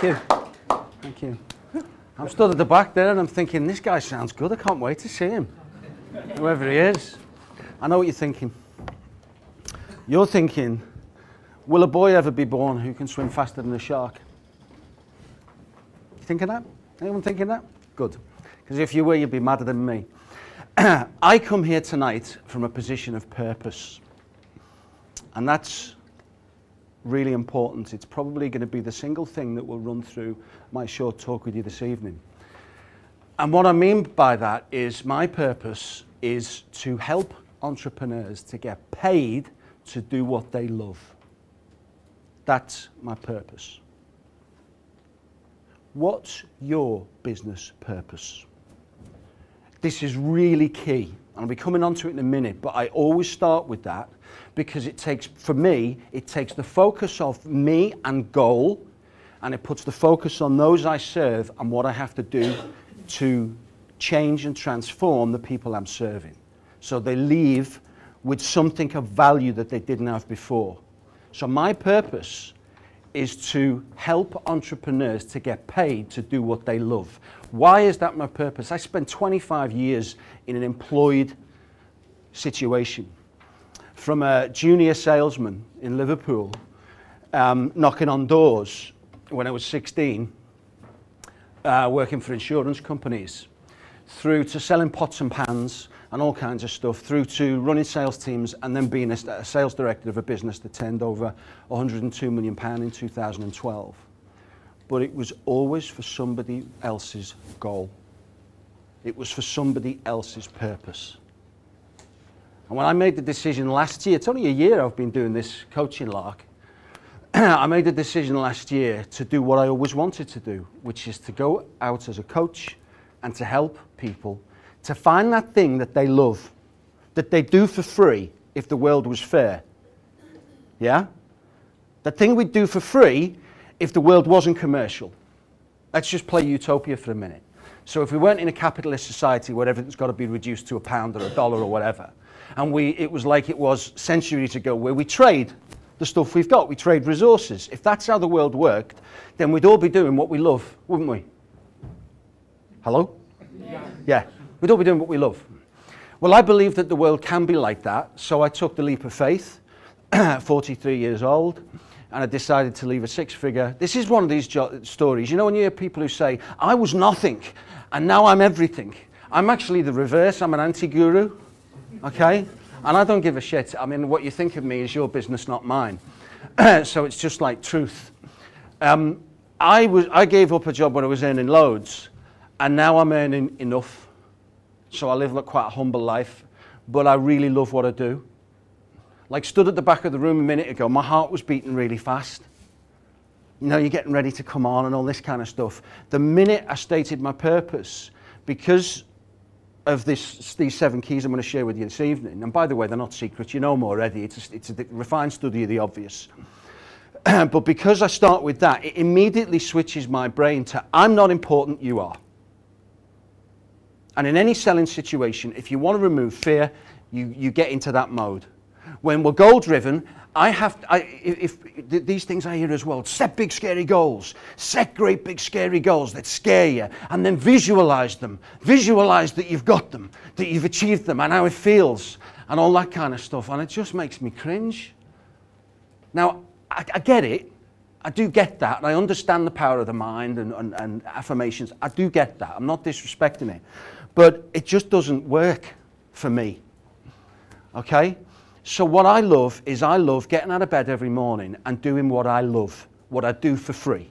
Thank you. Thank you. I'm stood at the back there and I'm thinking, this guy sounds good. I can't wait to see him. Whoever he is. I know what you're thinking. You're thinking, will a boy ever be born who can swim faster than a shark? You thinking that? Anyone thinking that? Good. Because if you were, you'd be madder than me. I come here tonight from a position of purpose. And that's really important. It's probably going to be the single thing that will run through my short talk with you this evening. And what I mean by that is my purpose is to help entrepreneurs to get paid to do what they love. That's my purpose. What's your business purpose? This is really key. I'll be coming on to it in a minute, but I always start with that because it takes, for me, it takes the focus off me and goal, and it puts the focus on those I serve and what I have to do to change and transform the people I'm serving. So they leave with something of value that they didn't have before. So my purpose is to help entrepreneurs to get paid to do what they love. Why is that my purpose? I spent 25 years in an employed situation. From a junior salesman in Liverpool, knocking on doors when I was 16, working for insurance companies, through to selling pots and pans and all kinds of stuff, through to running sales teams and then being a sales director of a business that turned over £102 million in 2012. But it was always for somebody else's goal. It was for somebody else's purpose. And when I made the decision last year, it's only a year I've been doing this coaching lark, I made the decision last year to do what I always wanted to do, which is to go out as a coach and to help people to find that thing that they love, that they do for free if the world was fair. Yeah? The thing we'd do for free if the world wasn't commercial. Let's just play utopia for a minute. So if we weren't in a capitalist society where everything's got to be reduced to a pound or a dollar or whatever, and it was like it was centuries ago where we trade the stuff we've got, we trade resources. If that's how the world worked, then we'd all be doing what we love, wouldn't we? Hello? Yeah. Yeah. We'd all be doing what we love. Well, I believe that the world can be like that, so I took the leap of faith, 43 years old, and I decided to leave a six-figure. This is one of these stories. You know when you hear people who say, I was nothing, and now I'm everything. I'm actually the reverse. I'm an anti-guru, okay? And I don't give a shit. I mean, what you think of me is your business, not mine. So it's just like truth. I gave up a job when I was earning loads, and now I'm earning enough. So I live quite a humble life, but I really love what I do. Like stood at the back of the room a minute ago, my heart was beating really fast. You know, you're getting ready to come on and all this kind of stuff. The minute I stated my purpose, because of these 7 keys I'm going to share with you this evening, and by the way, they're not secret, you know them already, it's a refined study of the obvious. But because I start with that, it immediately switches my brain to, I'm not important, you are. And in any selling situation, if you want to remove fear, you get into that mode. When we're goal-driven, these things I hear as well, set big scary goals, set great big scary goals that scare you, and then visualize them. Visualize that you've got them, that you've achieved them, and how it feels, and all that kind of stuff, and it just makes me cringe. Now, I get it. I do get that, and I understand the power of the mind and affirmations. I do get that. I'm not disrespecting it. But it just doesn't work for me. Okay? So what I love is I love getting out of bed every morning and doing what I love, what I do for free,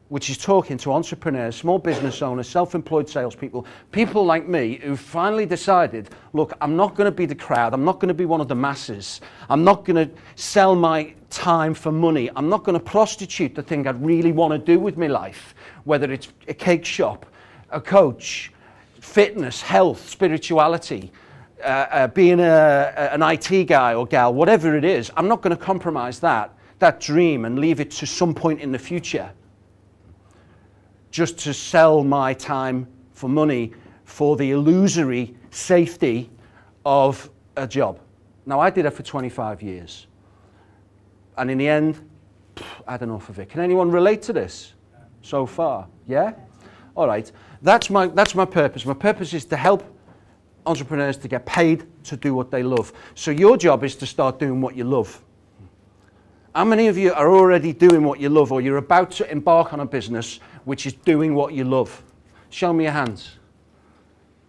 which is talking to entrepreneurs, small business owners, self-employed salespeople, people like me who finally decided, look, I'm not going to be the crowd. I'm not going to be one of the masses. I'm not going to sell my time for money. I'm not going to prostitute the thing I really want to do with my life, whether it's a cake shop, a coach, fitness, health, spirituality, being an IT guy or gal, whatever it is. I'm not going to compromise that dream and leave it to some point in the future just to sell my time for money for the illusory safety of a job. Now, I did it for 25 years. And in the end, had enough of it. Can anyone relate to this so far? Yeah? All right. That's my purpose. My purpose is to help entrepreneurs to get paid to do what they love. So your job is to start doing what you love. How many of you are already doing what you love, or you're about to embark on a business which is doing what you love? Show me your hands.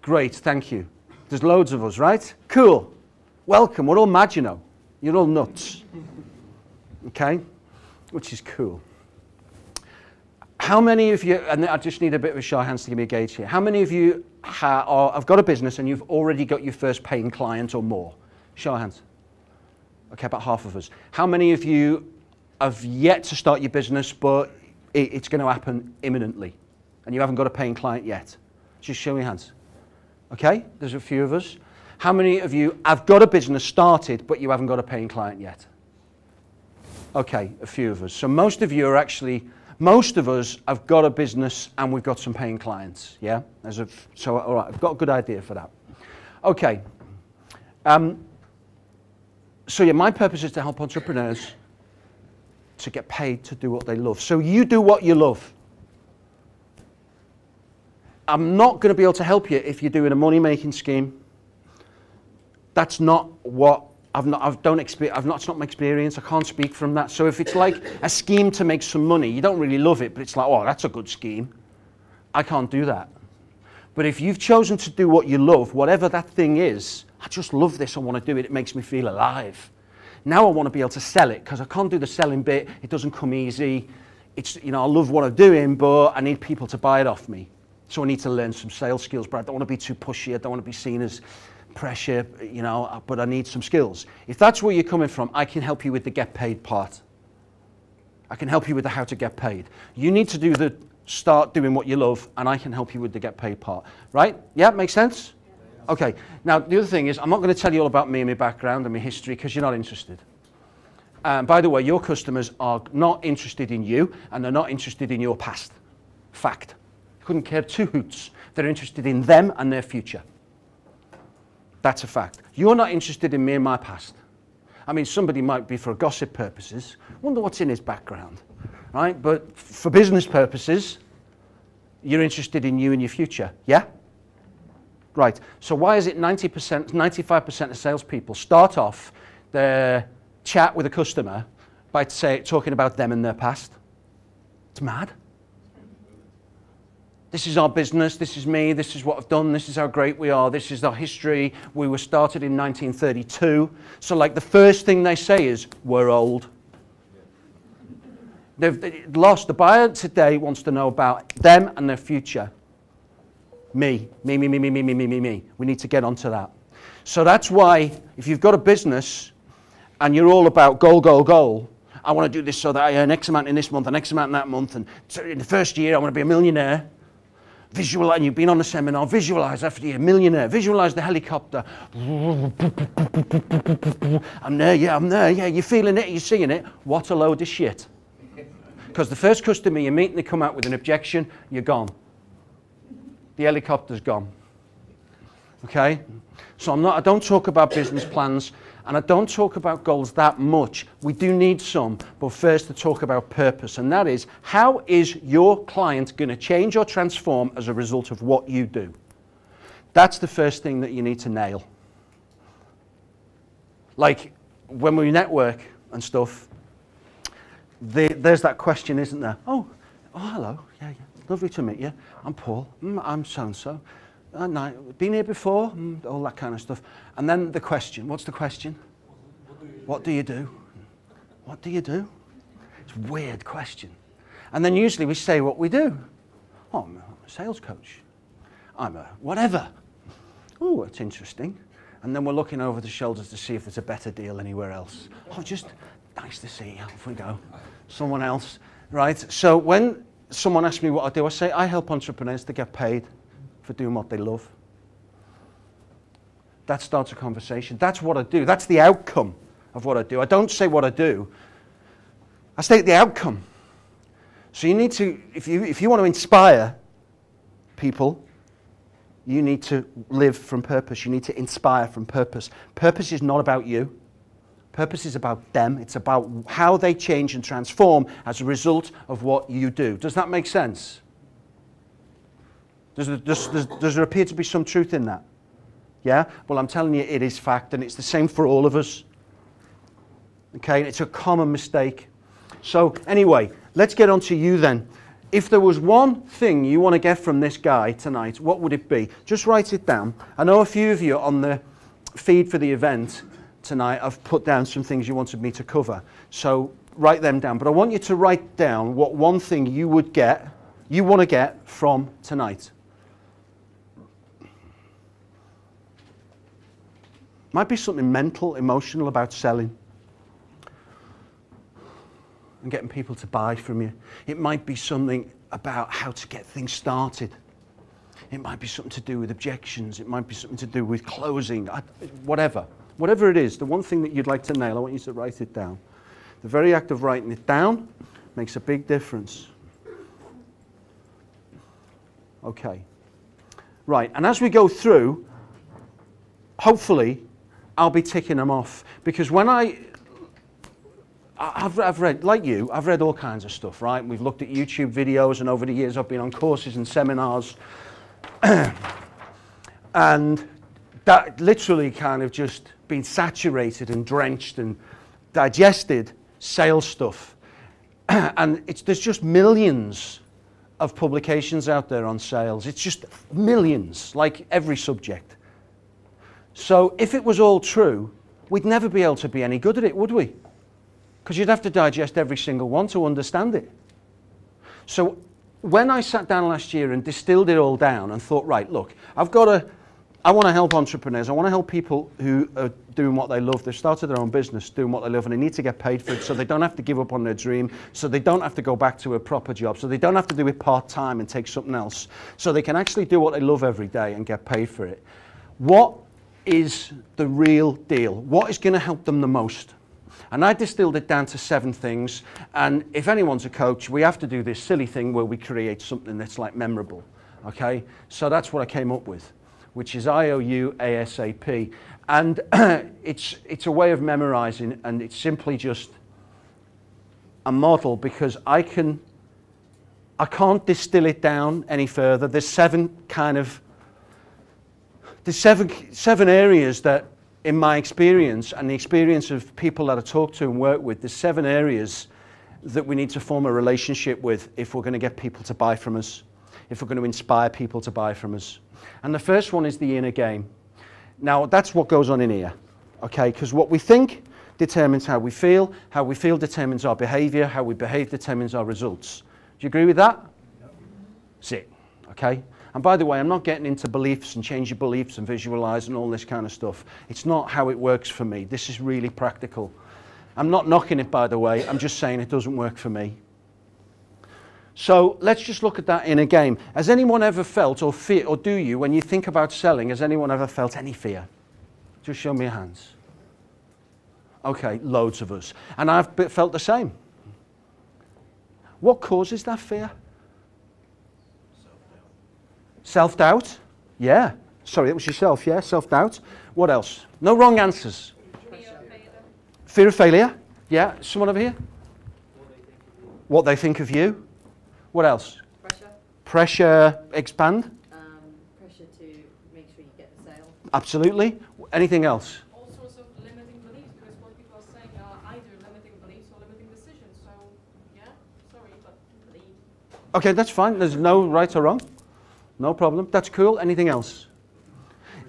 Great, thank you. There's loads of us, right? Cool. Welcome. We're all mad, you know. You're all nuts. Okay? Which is cool. How many of you, and I just need a bit of a show of hands to give me a gauge here. How many of you have got a business and you've already got your first paying client or more? Show of hands. Okay, about half of us. How many of you have yet to start your business, but it's going to happen imminently, and you haven't got a paying client yet? Just show me your hands. Okay, there's a few of us. How many of you have got a business started, but you haven't got a paying client yet? Okay, a few of us. So most of you are actually, most of us have got a business and we've got some paying clients, yeah? So, all right, I've got a good idea for that. Okay. So yeah, my purpose is to help entrepreneurs to get paid to do what they love. So you do what you love. I'm not going to be able to help you if you're doing a money-making scheme. That's not what it's not my experience. I can't speak from that. So if it's like a scheme to make some money, you don't really love it, but it's like, oh, that's a good scheme. I can't do that. But if you've chosen to do what you love, whatever that thing is, I just love this, I want to do it, it makes me feel alive. Now I want to be able to sell it, because I can't do the selling bit, it doesn't come easy. It's, you know, I love what I'm doing, but I need people to buy it off me. So I need to learn some sales skills, but I don't want to be too pushy, I don't want to be seen as pressure, you know, but I need some skills. If that's where you're coming from, I can help you with the get paid part. I can help you with the how to get paid. You need to do the start doing what you love, and I can help you with the get paid part. Right? Yeah, makes sense? Okay. Now, the other thing is, I'm not going to tell you all about me and my background and my history, because you're not interested. By the way, your customers are not interested in you, and they're not interested in your past. Fact. Couldn't care two hoots. They're interested in them and their future. That's a fact. You're not interested in me and my past. I mean, somebody might be for gossip purposes. Wonder what's in his background, right? But for business purposes, you're interested in you and your future, yeah? Right. So why is it 90%, 95% of salespeople start off their chat with a customer by talking about them and their past? It's mad. This is our business, this is me, this is what I've done, this is how great we are, this is our history. We were started in 1932. So like the first thing they say is, we're old. They've lost. The buyer today wants to know about them and their future. Me. We need to get onto that. So that's why if you've got a business and you're all about goal, I want to do this so that I earn X amount in this month and X amount in that month, and so in the first year I want to be a millionaire. Visualize, and you've been on a seminar, visualize after you're a millionaire, visualize the helicopter. I'm there, yeah, you're feeling it, you're seeing it. What a load of shit. Because the first customer you meet and they come out with an objection, you're gone. The helicopter's gone. Okay? So I don't talk about business plans, and I don't talk about goals that much. We do need some, but first to talk about purpose, and that is, how is your client going to change or transform as a result of what you do? That's the first thing that you need to nail. Like, when we network and stuff, there's that question, isn't there? Oh, hello, yeah, lovely to meet you. I'm Paul, I'm so-and-so. Been here before? All that kind of stuff. And then the question, what's the question? What do you do? What do you do? It's a weird question. And then usually we say what we do. Oh, I'm a sales coach. I'm a whatever. Oh, that's interesting. And then we're looking over the shoulders to see if there's a better deal anywhere else. Oh, just nice to see you. Off we go. Someone else, right? So when someone asks me what I do, I say I help entrepreneurs to get paid for doing what they love. That starts a conversation. That's what I do. That's the outcome of what I do. I don't say what I do. I state the outcome. So you need to, if you want to inspire people, you need to live from purpose. You need to inspire from purpose. Purpose is not about you. Purpose is about them. It's about how they change and transform as a result of what you do. Does that make sense? Does there appear to be some truth in that? Yeah? Well, I'm telling you, it is fact, and it's the same for all of us. Okay? It's a common mistake. So, anyway, let's get on to you then. If there was one thing you want to get from this guy tonight, what would it be? Just write it down. I know a few of you on the feed for the event tonight have put down some things you wanted me to cover. So write them down. But I want you to write down what one thing you want to get from tonight. Might be something mental, emotional about selling and getting people to buy from you. It might be something about how to get things started. It might be something to do with objections. It might be something to do with closing, whatever. Whatever it is, the one thing that you'd like to nail, I want you to write it down. The very act of writing it down makes a big difference. Okay. Right, and as we go through, hopefully, I'll be ticking them off. Because when I've read, like you, I've read all kinds of stuff, right? We've looked at YouTube videos, and over the years I've been on courses and seminars. And that literally kind of just been saturated and drenched and digested sales stuff. And there's just millions of publications out there on sales. It's just millions, like every subject. So if it was all true, we'd never be able to be any good at it, would we? Because you'd have to digest every single one to understand it. So when I sat down last year and distilled it all down and thought, right, look, I want to help entrepreneurs. I want to help people who are doing what they love. They've started their own business, doing what they love, and they need to get paid for it so they don't have to give up on their dream, so they don't have to go back to a proper job, so they don't have to do it part-time and take something else, so they can actually do what they love every day and get paid for it. What is the real deal? What is going to help them the most? And I distilled it down to 7 things, and if anyone's a coach, we have to do this silly thing where we create something that's like memorable, okay? So that's what I came up with, which is IOU ASAP. And it's a way of memorizing, and it's simply just a model, because I can't distill it down any further. There's seven areas that, in my experience and the experience of people that I talk to and work with, there's 7 areas that we need to form a relationship with if we're going to get people to buy from us, if we're going to inspire people to buy from us. And the first one is the inner game. Now, that's what goes on in here, okay? Because what we think determines how we feel determines our behavior, how we behave determines our results. Do you agree with that? No. That's it, okay? And by the way, I'm not getting into beliefs and change your beliefs and visualize and all this kind of stuff. It's not how it works for me. This is really practical. I'm not knocking it, by the way. I'm just saying it doesn't work for me. So let's just look at that inner game. Has anyone ever felt, or fear, or do you, when you think about selling, has anyone ever felt any fear? Just show me your hands. Okay, loads of us. And I've felt the same. What causes that fear? Self-doubt? Yeah. Sorry, that was yourself, yeah? Self-doubt. What else? No wrong answers. Fear of failure? Yeah. Someone over here? What they think of you. What else? Pressure. Pressure, expand? Pressure to make sure you get the sale. Absolutely. Anything else? All sorts of limiting beliefs, because what people are saying are either limiting beliefs or limiting decisions. So, yeah, sorry, but believe. Okay, that's fine. There's no right or wrong. No problem. That's cool. Anything else?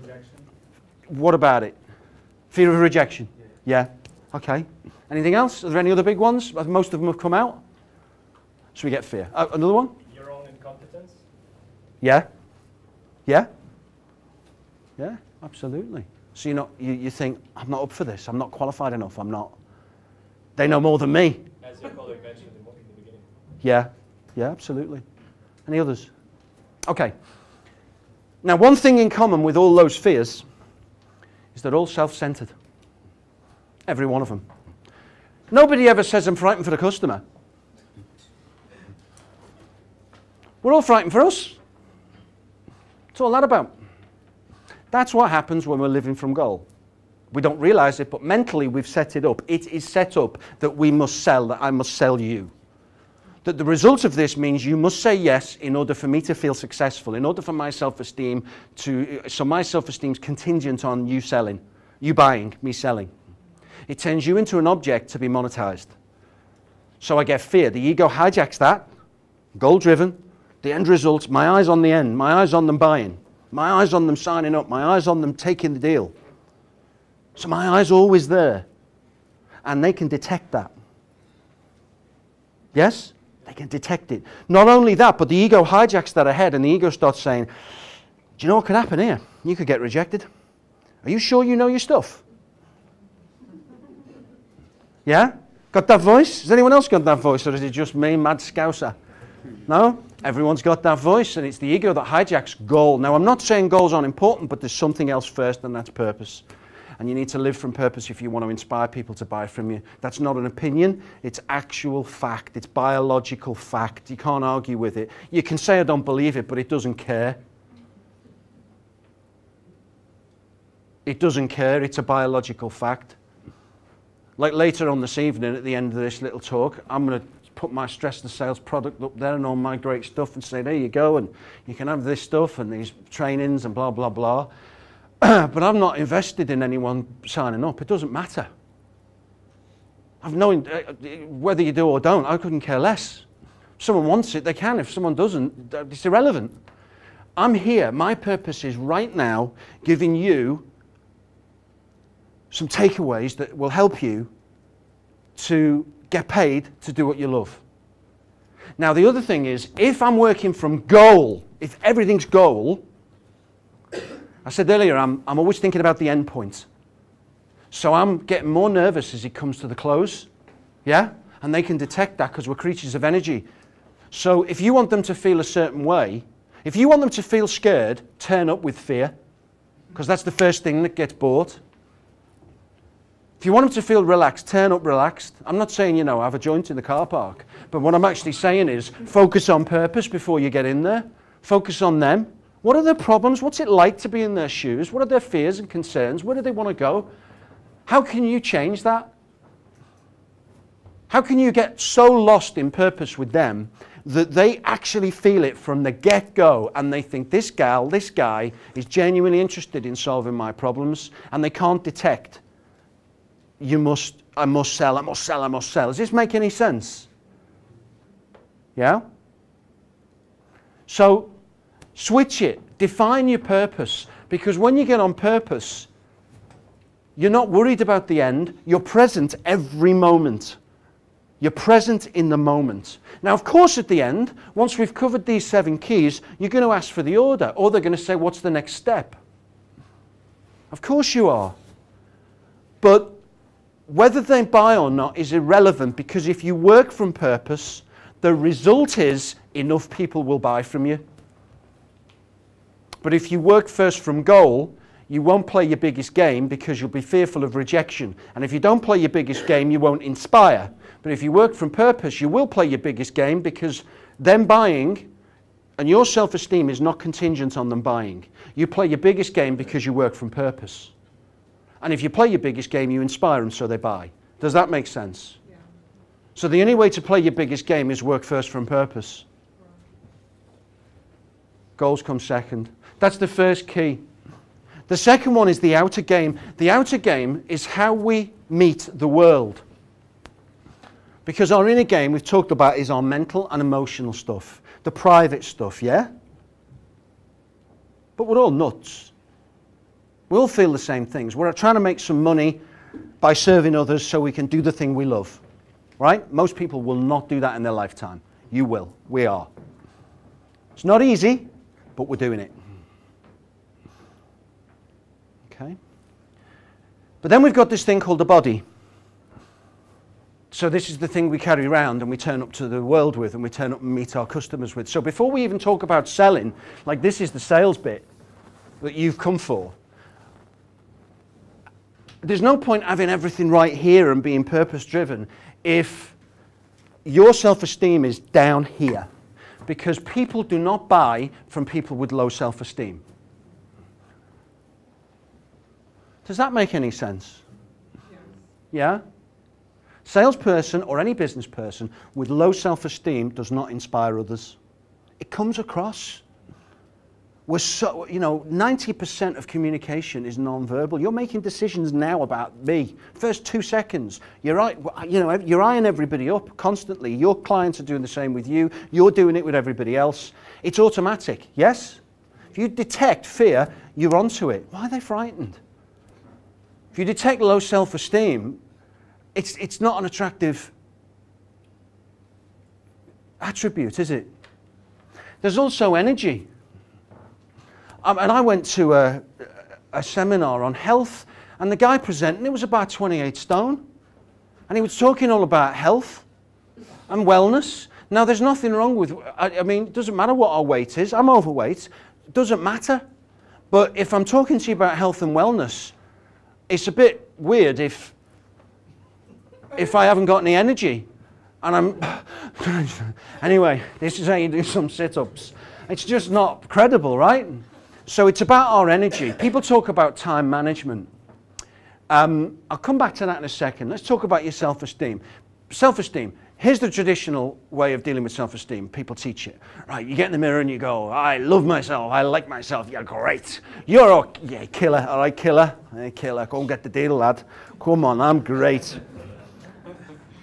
Rejection. What about it? Fear of rejection? Yeah. Okay. Anything else? Are there any other big ones? Most of them have come out. So we get fear. Another one? Your own incompetence. Yeah. Yeah. Yeah, absolutely. So you think, I'm not up for this. I'm not qualified enough. I'm not. They know more than me. As your colleague mentioned in the beginning. Yeah. Yeah, absolutely. Any others? Okay. Now, one thing in common with all those fears is they're all self-centered. Every one of them. Nobody ever says, I'm frightened for the customer. We're all frightened for us. What's all that about? That's what happens when we're living from goal. We don't realize it, but mentally we've set it up. It is set up that we must sell, that I must sell you. That the result of this means you must say yes in order for me to feel successful, in order for my self-esteem so my self-esteem is contingent on you selling, you buying, me selling. It turns you into an object to be monetized. So I get fear. The ego hijacks that, goal-driven. The end result, my eyes on the end, my eyes on them buying, my eyes on them signing up, my eyes on them taking the deal. So my eyes are always there. And they can detect that. Yes? They can detect it. Not only that, but the ego hijacks that ahead, and the ego starts saying, do you know what could happen here? You could get rejected. Are you sure you know your stuff? Yeah? Got that voice? Has anyone else got that voice, or is it just me, mad scouser? No? Everyone's got that voice, and it's the ego that hijacks goal. Now, I'm not saying goals aren't important, but there's something else first, and that's purpose. And you need to live from purpose if you want to inspire people to buy from you. That's not an opinion, it's actual fact. It's biological fact. You can't argue with it. You can say I don't believe it, but it doesn't care. It doesn't care, it's a biological fact. Like later on this evening at the end of this little talk, I'm going to put my stress and sales product up there and all my great stuff and say, there you go, and you can have this stuff and these trainings and blah, blah, blah. But I'm not invested in anyone signing up. It doesn't matter. I've no, whether you do or don't, I couldn't care less. If someone wants it, they can. If someone doesn't, it's irrelevant. I'm here. My purpose is right now giving you some takeaways that will help you to get paid to do what you love. Now, the other thing is, if I'm working from goal, if everything's goal, I said earlier, I'm always thinking about the end point. So I'm getting more nervous as it comes to the close. Yeah? And they can detect that because we're creatures of energy. So if you want them to feel a certain way, if you want them to feel scared, turn up with fear. Because that's the first thing that gets bought. If you want them to feel relaxed, turn up relaxed. I'm not saying, you know, have a joint in the car park. But what I'm actually saying is focus on purpose before you get in there. Focus on them. What are their problems? What's it like to be in their shoes? What are their fears and concerns? Where do they want to go? How can you change that? How can you get so lost in purpose with them that they actually feel it from the get-go and they think this gal, this guy is genuinely interested in solving my problems and they can't detect, I must sell, I must sell, I must sell. Does this make any sense? Yeah? So, switch it. Define your purpose. Because when you get on purpose, you're not worried about the end. You're present every moment. You're present in the moment. Now, of course, at the end, once we've covered these 7 keys, you're going to ask for the order. Or they're going to say, what's the next step? Of course you are. But whether they buy or not is irrelevant, because if you work from purpose, the result is enough people will buy from you. But if you work first from goal, you won't play your biggest game because you'll be fearful of rejection. And if you don't play your biggest game, you won't inspire. But if you work from purpose, you will play your biggest game because them buying and your self-esteem is not contingent on them buying. You play your biggest game because you work from purpose. And if you play your biggest game, you inspire them so they buy. Does that make sense? Yeah. So the only way to play your biggest game is work first from purpose. Goals come second. That's the first key. The second one is the outer game. The outer game is how we meet the world. Because our inner game, we've talked about, is our mental and emotional stuff. The private stuff, yeah? But we're all nuts. We all feel the same things. We're trying to make some money by serving others so we can do the thing we love. Right? Most people will not do that in their lifetime. You will. We are. It's not easy, but we're doing it. Okay? But then we've got this thing called the body. So this is the thing we carry around and we turn up to the world with and we turn up and meet our customers with. So before we even talk about selling, like this is the sales bit that you've come for. There's no point having everything right here and being purpose-driven if your self-esteem is down here. Because people do not buy from people with low self-esteem. Does that make any sense? Yeah? Salesperson or any business person with low self-esteem does not inspire others. It comes across. We're so, 90% of communication is non-verbal. You're making decisions now about me. First 2 seconds, you're eyeing everybody up constantly. Your clients are doing the same with you. You're doing it with everybody else. It's automatic, yes? If you detect fear, you're onto it. Why are they frightened? If you detect low self-esteem, it's not an attractive attribute, is it? There's also energy. And I went to a seminar on health, and the guy presenting, it was about 28 stone. And he was talking all about health and wellness. Now, there's nothing wrong with, I mean, it doesn't matter what our weight is. I'm overweight. It doesn't matter. But if I'm talking to you about health and wellness, it's a bit weird if I haven't got any energy. And I'm, anyway, this is how you do some sit-ups. It's just not credible, right? So it's about our energy. People talk about time management. I'll come back to that in a second. Let's talk about your self-esteem. Self-esteem. Here's the traditional way of dealing with self-esteem. People teach it. Right, you get in the mirror and you go, I love myself, I like myself, yeah, great. You're okay, yeah, killer, all right, killer. Hey, killer, go and get the deal, lad. Come on, I'm great.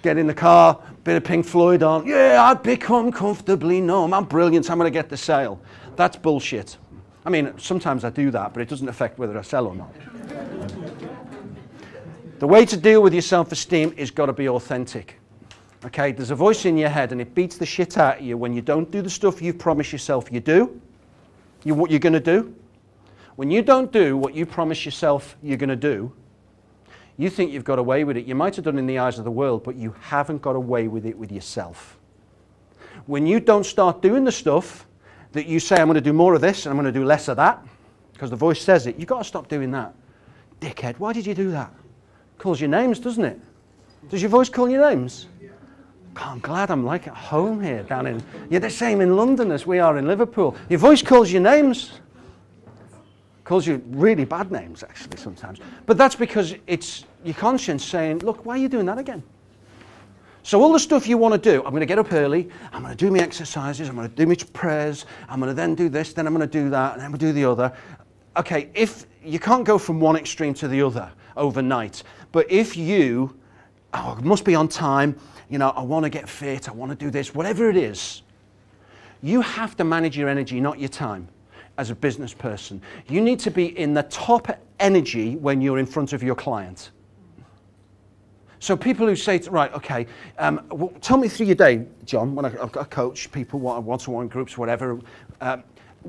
Get in the car, bit of Pink Floyd on. Yeah, I've become comfortably numb. I'm brilliant, I'm going to get the sale. That's bullshit. I mean, sometimes I do that, but it doesn't affect whether I sell or not. The way to deal with your self-esteem is got to be authentic. Okay, there's a voice in your head and it beats the shit out of you when you don't do the stuff you've promised yourself you do. What you're going to do. When you don't do what you promise yourself you're going to do, you think you've got away with it. You might have done in the eyes of the world, but you haven't got away with it with yourself. When you don't start doing the stuff that you say, I'm going to do more of this and I'm going to do less of that, because the voice says it, you've got to stop doing that. Dickhead, why did you do that? Calls your names, doesn't it? Does your voice call your names? God, I'm glad I'm like at home here down in, you're the same in London as we are in Liverpool. Your voice calls your names. Calls you really bad names, actually, sometimes. But that's because it's your conscience saying, look, why are you doing that again? So all the stuff you want to do, I'm going to get up early, I'm going to do my exercises, I'm going to do my prayers, I'm going to then do this, then I'm going to do that, and then I'm going to do the other. Okay, if you can't go from one extreme to the other overnight, but if you, I must be on time, I want to get fit, I want to do this, whatever it is, you have to manage your energy, not your time. As a business person, you need to be in the top energy when you're in front of your client. So people who say, right, okay, tell me through your day, John, when I coach people, one-to-one groups, whatever,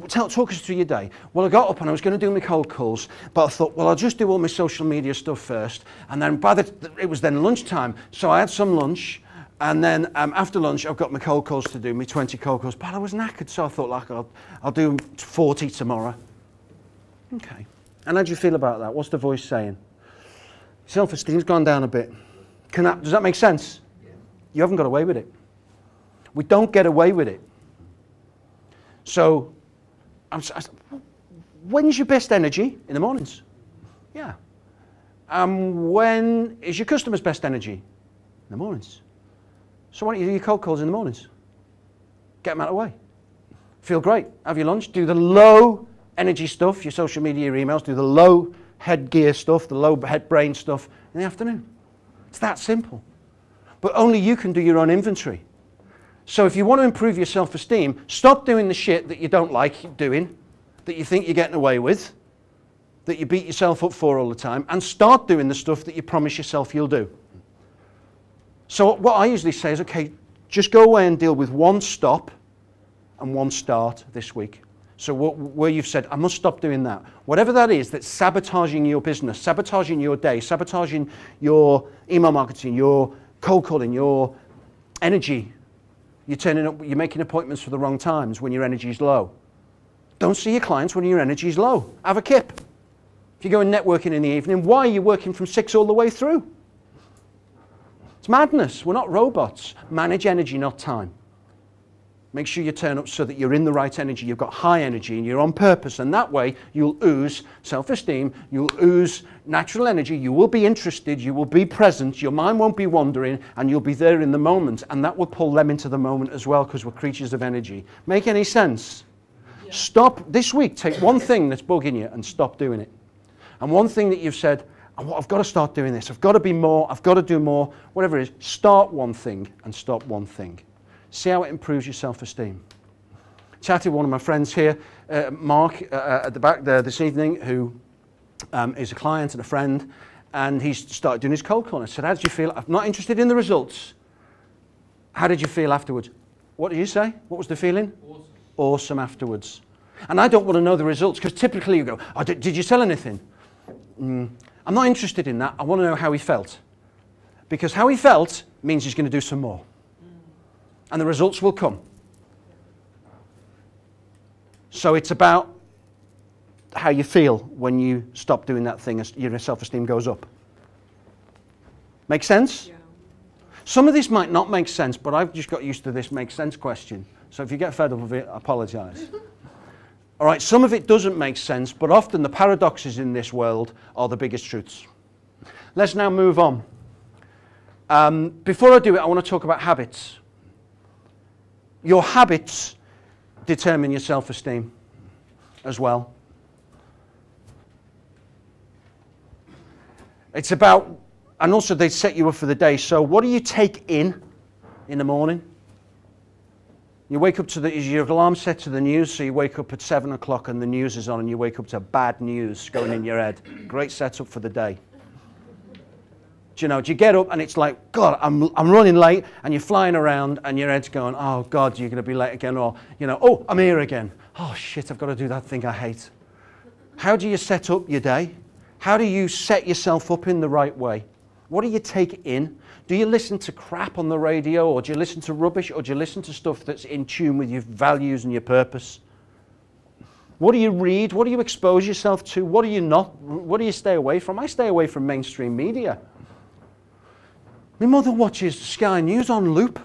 talk us through your day. Well, I got up and I was going to do my cold calls, but I thought, well, I'll just do all my social media stuff first. And then it was then lunchtime, so I had some lunch. And then after lunch, I've got my cold calls to do, my 20 cold calls. But I was knackered, so I thought, like, I'll do 40 tomorrow. Okay. And how do you feel about that? What's the voice saying? Self-esteem's gone down a bit. Does that make sense? Yeah. You haven't got away with it. We don't get away with it. So, when's your best energy? In the mornings. Yeah. When is your customer's best energy? In the mornings. So why don't you do your cold calls in the mornings? Get them out of the way. Feel great. Have your lunch. Do the low energy stuff, your social media, your emails. Do the low head gear stuff, the low head brain stuff in the afternoon. It's that simple. But only you can do your own inventory. So if you want to improve your self-esteem, stop doing the shit that you don't like doing, that you think you're getting away with, that you beat yourself up for all the time, and start doing the stuff that you promise yourself you'll do. So what I usually say is, okay, just go away and deal with one stop and one start this week. So where you've said, I must stop doing that. Whatever that is that's sabotaging your business, sabotaging your day, sabotaging your email marketing, your cold calling, your energy. You're turning up, you're making appointments for the wrong times when your energy is low. Don't see your clients when your energy is low. Have a kip. If you're going networking in the evening, why are you working from 6 all the way through? It's madness. We're not robots. Manage energy, not time. Make sure you turn up so that you're in the right energy, you've got high energy and you're on purpose, and that way you'll ooze self-esteem, you'll ooze natural energy, you will be interested, you will be present, your mind won't be wandering, and you'll be there in the moment, and that will pull them into the moment as well, because we're creatures of energy. Make any sense? Yeah. Stop, this week, take one thing that's bugging you and stop doing it. And one thing that you've said, I've got to start doing this, I've got to be more, I've got to do more, whatever it is, start one thing and stop one thing. See how it improves your self-esteem. Chatted with one of my friends here, Mark, at the back there this evening, who is a client and a friend, and he's started doing his cold calling. I said, how did you feel? I'm not interested in the results. How did you feel afterwards? What did you say? What was the feeling? Awesome. Awesome afterwards. And I don't want to know the results, because typically you go, oh, did you sell anything? I'm not interested in that. I want to know how he felt. Because how he felt means he's going to do some more. And the results will come. So it's about how you feel when you stop doing that thing as your self-esteem goes up. Make sense? Yeah. Some of this might not make sense, but I've just got used to this makes sense question. So if you get fed up with it, I apologize. All right, some of it doesn't make sense, but often the paradoxes in this world are the biggest truths. Let's now move on. Before I do it, I want to talk about habits. Your habits determine your self-esteem as well. It's about, and also they set you up for the day. So what do you take in the morning? You wake up to is your alarm set to the news, so you wake up at 7 o'clock and the news is on and you wake up to bad news going in your head. Great setup for the day. Do you get up and it's like, God, I'm running late, and you're flying around and your head's going, oh God, you're going to be late again, or, oh, I'm here again. Oh shit, I've got to do that thing I hate. How do you set up your day? How do you set yourself up in the right way? What do you take in? Do you listen to crap on the radio, or do you listen to rubbish, or do you listen to stuff that's in tune with your values and your purpose? What do you read? What do you expose yourself to? What do you not? What do you stay away from? I stay away from mainstream media. My mother watches Sky News on loop.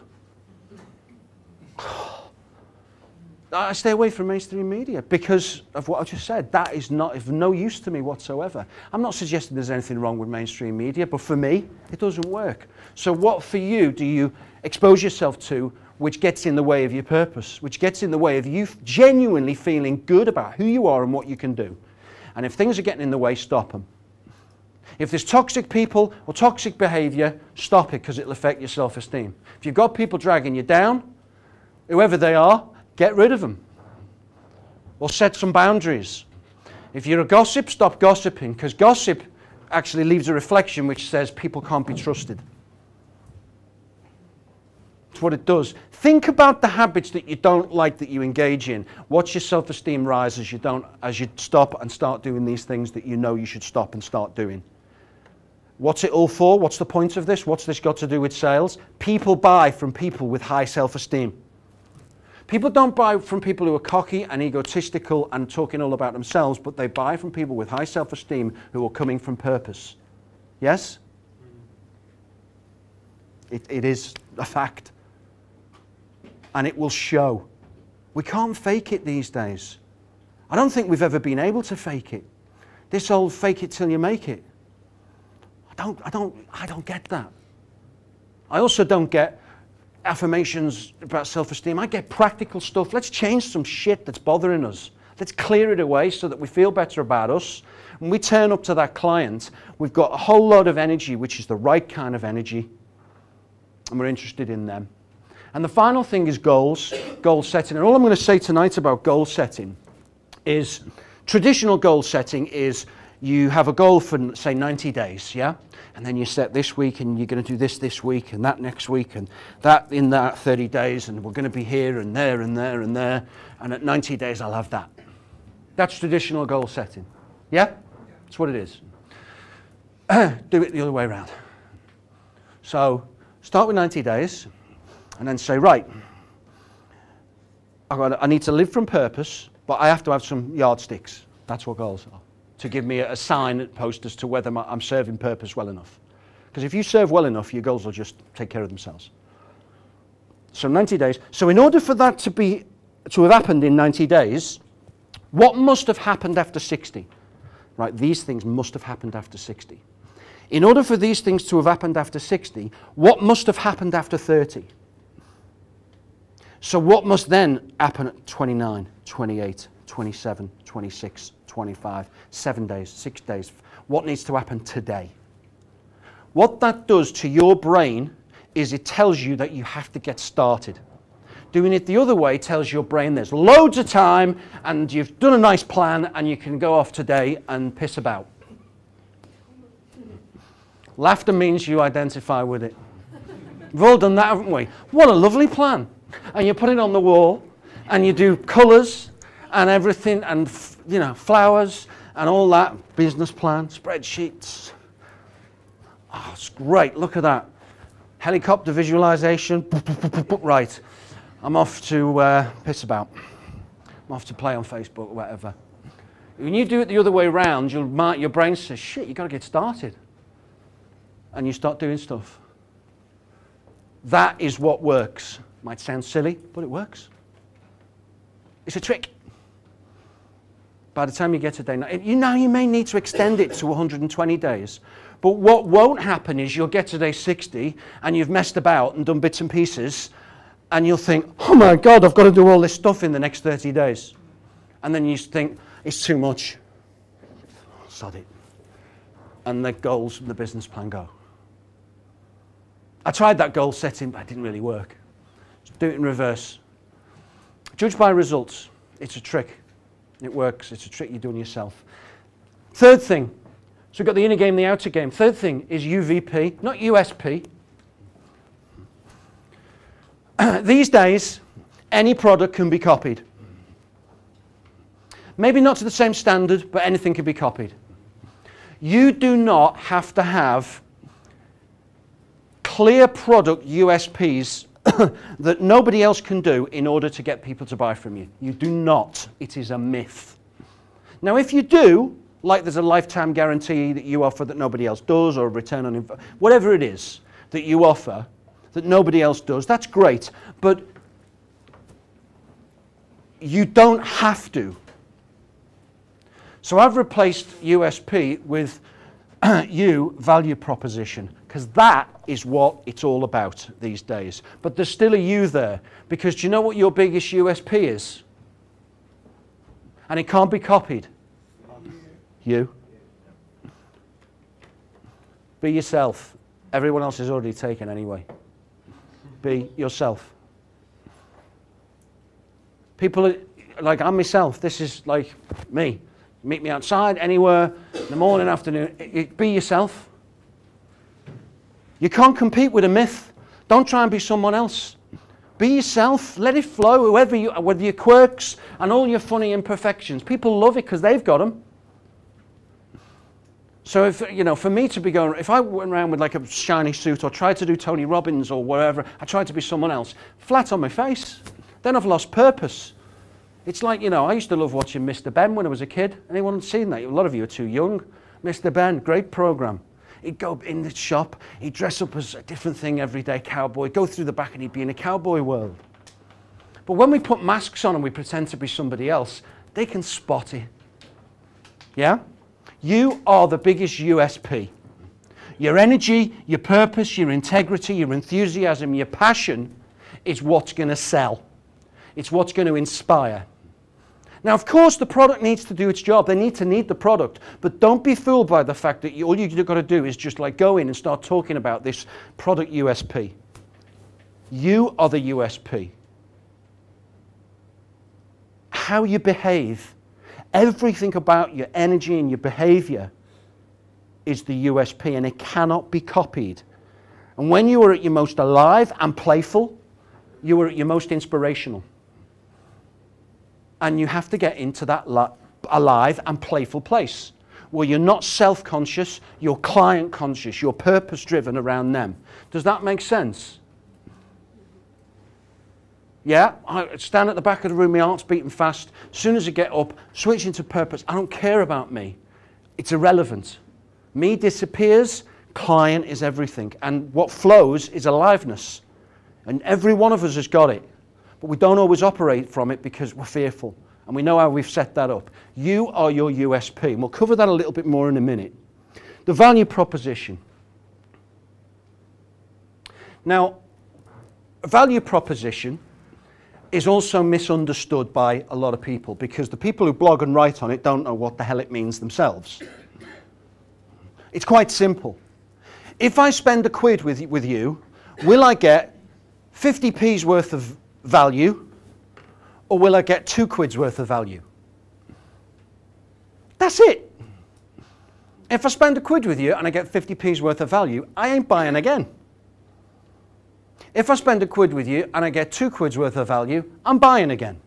I stay away from mainstream media because of what I just said. That is not of no use to me whatsoever. I'm not suggesting there's anything wrong with mainstream media, but for me, it doesn't work. So what for you do you expose yourself to which gets in the way of your purpose, which gets in the way of you genuinely feeling good about who you are and what you can do? And if things are getting in the way, stop them. If there's toxic people or toxic behavior, stop it, because it'll affect your self-esteem. If you've got people dragging you down, whoever they are, get rid of them. Or set some boundaries. If you're a gossip, stop gossiping, because gossip actually leaves a reflection which says people can't be trusted. It's what it does. Think about the habits that you don't like that you engage in. Watch your self-esteem rise as you stop and start doing these things that you know you should stop and start doing. What's it all for? What's the point of this? What's this got to do with sales? People buy from people with high self-esteem. People don't buy from people who are cocky and egotistical and talking all about themselves, but they buy from people with high self-esteem who are coming from purpose. Yes? It is a fact. And it will show. We can't fake it these days. I don't think we've ever been able to fake it. This old fake it till you make it. I don't get that. I also don't get affirmations about self-esteem. I get practical stuff. Let's change some shit that's bothering us. Let's clear it away so that we feel better about us. When we turn up to that client, we've got a whole lot of energy, which is the right kind of energy, and we're interested in them. And the final thing is goals, goal setting. And all I'm going to say tonight about goal setting is traditional goal setting is you have a goal for, say, 90 days, yeah? And then you set this week, and you're going to do this week, and that next week, and that in that 30 days, and we're going to be here and there and there and there, and at 90 days I'll have that. That's traditional goal setting. Yeah? That's what it is. Do it the other way around. So start with 90 days, and then say, right, I need to live from purpose, but I have to have some yardsticks. That's what goals are. To give me a sign post as to whether I'm serving purpose well enough. Because if you serve well enough, your goals will just take care of themselves. So 90 days. So in order for that to have happened in 90 days, what must have happened after 60? Right, these things must have happened after 60. In order for these things to have happened after 60, what must have happened after 30? So what must then happen at 29, 28, 27, 26, 25, 7 days, 6 days? What needs to happen today? What that does to your brain is it tells you that you have to get started. Doing it the other way tells your brain there's loads of time and you've done a nice plan and you can go off today and piss about. Laughter means you identify with it. We've all done that, haven't we? What a lovely plan. And you put it on the wall and you do colours and everything and, you know, flowers and all that. Business plan, spreadsheets. Oh, it's great. Look at that. Helicopter visualization. Right. I'm off to piss about. I'm off to play on Facebook or whatever. When you do it the other way around, your brain says, shit, you've got to get started. And you start doing stuff. That is what works. Might sound silly, but it works. It's a trick. By the time you get to day 9, you may need to extend it to 120 days. But what won't happen is you'll get to day 60 and you've messed about and done bits and pieces and you'll think, oh my God, I've got to do all this stuff in the next 30 days. And then you think, it's too much. Sod it. And the goals and the business plan go. I tried that goal setting, but it didn't really work. Do it in reverse. Judge by results. It's a trick. It works. It's a trick you're doing yourself. Third thing. So we've got the inner game, the outer game. Third thing is UVP, not USP. These days, any product can be copied. Maybe not to the same standard, but anything can be copied. You do not have to have clear product USPs that nobody else can do in order to get people to buy from you. You do not. It is a myth. Now, if you do, like there's a lifetime guarantee that you offer that nobody else does, or a return on whatever it is that you offer that nobody else does, that's great. But you don't have to. So I've replaced USP with you value proposition, because that is what it's all about these days. But there's still a you there, because do you know what your biggest USP is? And it can't be copied. You. Be yourself. Everyone else is already taken anyway. Be yourself. People, like I'm myself, this is like me. Meet me outside, anywhere, in the morning, afternoon. Be yourself. You can't compete with a myth. Don't try and be someone else. Be yourself. Let it flow, whether your quirks and all your funny imperfections. People love it because they've got them. So if, you know, for me to be going, if I went around with like a shiny suit or tried to do Tony Robbins or whatever, I tried to be someone else, flat on my face, then I've lost purpose. It's like, you know, I used to love watching Mr. Ben when I was a kid. Anyone seen that? A lot of you are too young. Mr. Ben, great program. He'd go in the shop, he'd dress up as a different thing every day, cowboy, go through the back and he'd be in a cowboy world. But when we put masks on and we pretend to be somebody else, they can spot it. Yeah? You are the biggest USP. Your energy, your purpose, your integrity, your enthusiasm, your passion is what's going to sell. It's what's going to inspire. Now, of course, the product needs to do its job. They need the product. But don't be fooled by the fact that all you've got to do is just like go in and start talking about this product USP. You are the USP. How you behave, everything about your energy and your behavior is the USP, and it cannot be copied. And when you are at your most alive and playful, you are at your most inspirational. And you have to get into that alive and playful place where you're not self-conscious, you're client-conscious, you're purpose-driven around them. Does that make sense? Yeah, I stand at the back of the room, my heart's beating fast. As soon as I get up, switch into purpose. I don't care about me. It's irrelevant. Me disappears, client is everything. And what flows is aliveness. And every one of us has got it. But we don't always operate from it because we're fearful. And we know how we've set that up. You are your USP. And we'll cover that a little bit more in a minute. The value proposition. Now, a value proposition is also misunderstood by a lot of people because the people who blog and write on it don't know what the hell it means themselves. It's quite simple. If I spend £1 with you, will I get 50p's worth of value or will I get £2 worth of value? That's it. If I spend £1 with you and I get 50p's worth of value, I ain't buying again. If I spend £1 with you and I get £2 worth of value, I'm buying again.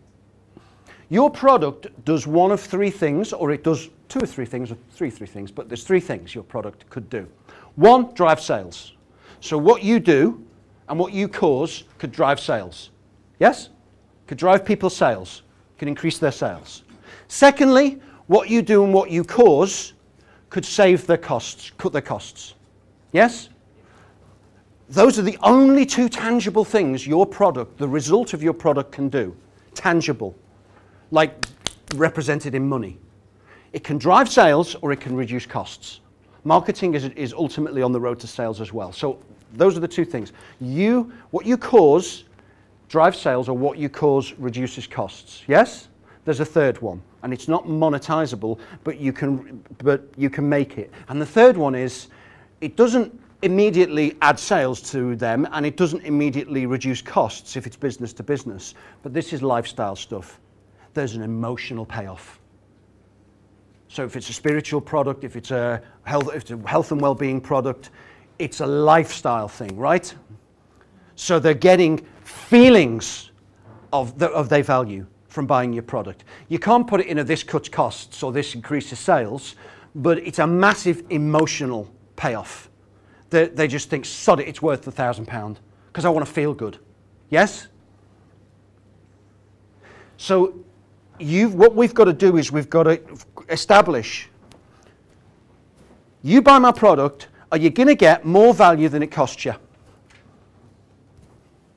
Your product does one of three things, or it does two or three things, or three things, but there's three things your product could do. One, drive sales. So what you do and what you cause could drive sales. Yes? Could drive people's sales, could increase their sales. Secondly, what you do and what you cause could save their costs, cut their costs. Yes? Those are the only two tangible things your product, the result of your product can do. Tangible. Like represented in money. It can drive sales or it can reduce costs. Marketing is ultimately on the road to sales as well. So those are the two things. What you cause drives sales or what you cause reduces costs. Yes? There's a third one. And it's not monetizable, but you can make it. And the third one is it doesn't immediately add sales to them and it doesn't immediately reduce costs if it's business to business. But this is lifestyle stuff. There's an emotional payoff. So if it's a spiritual product, if it's a health and well-being product, it's a lifestyle thing, right? So they're getting feelings of their value from buying your product. You can't put it in a this cuts costs or this increases sales, but it's a massive emotional payoff. They just think, sod it, it's worth £1,000 because I want to feel good. Yes? So what we've got to do is we've got to establish, you buy my product, are you going to get more value than it costs you?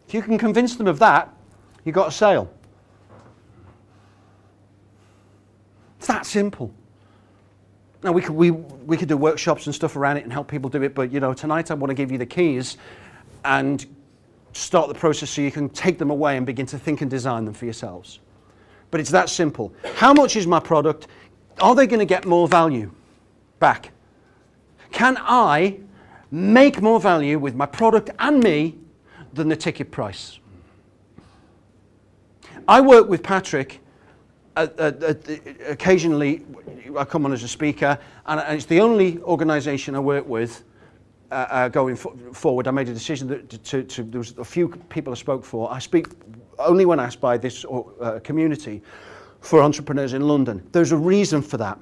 If you can convince them of that, you've got a sale. It's that simple. Now we could do workshops and stuff around it and help people do it, but you know, tonight I want to give you the keys and start the process so you can take them away and begin to think and design them for yourselves. But it's that simple. How much is my product? Are they going to get more value back? Can I make more value with my product and me than the ticket price? I work with Patrick. Occasionally I come on as a speaker, and it's the only organisation I work with going forward. I made a decision that there was a few people I spoke for. I speak only when asked by this community for entrepreneurs in London. There's a reason for that.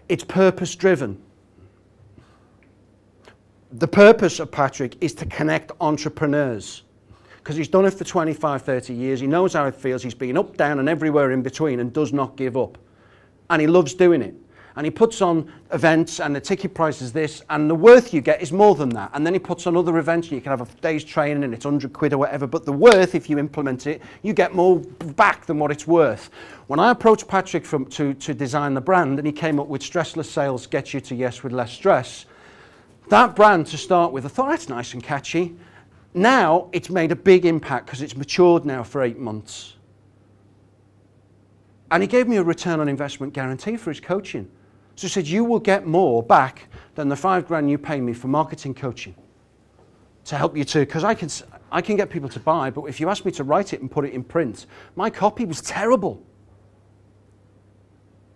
It's purpose driven. The purpose of Patrick is to connect entrepreneurs. Because he's done it for 25, 30 years. He knows how it feels. He's been up, down, and everywhere in between and does not give up. And he loves doing it. And he puts on events, and the ticket price is this, and the worth you get is more than that. And then he puts on other events, and you can have a day's training, and it's £100 or whatever. But the worth, if you implement it, you get more back than what it's worth. When I approached Patrick to design the brand, and he came up with stressless sales gets you to yes with less stress, that brand to start with, I thought, that's nice and catchy. Now it's made a big impact because it's matured now for 8 months. And he gave me a return on investment guarantee for his coaching. So he said, you will get more back than the £5,000 you pay me for marketing coaching to help you because I can get people to buy, but if you ask me to write it and put it in print, my copy was terrible.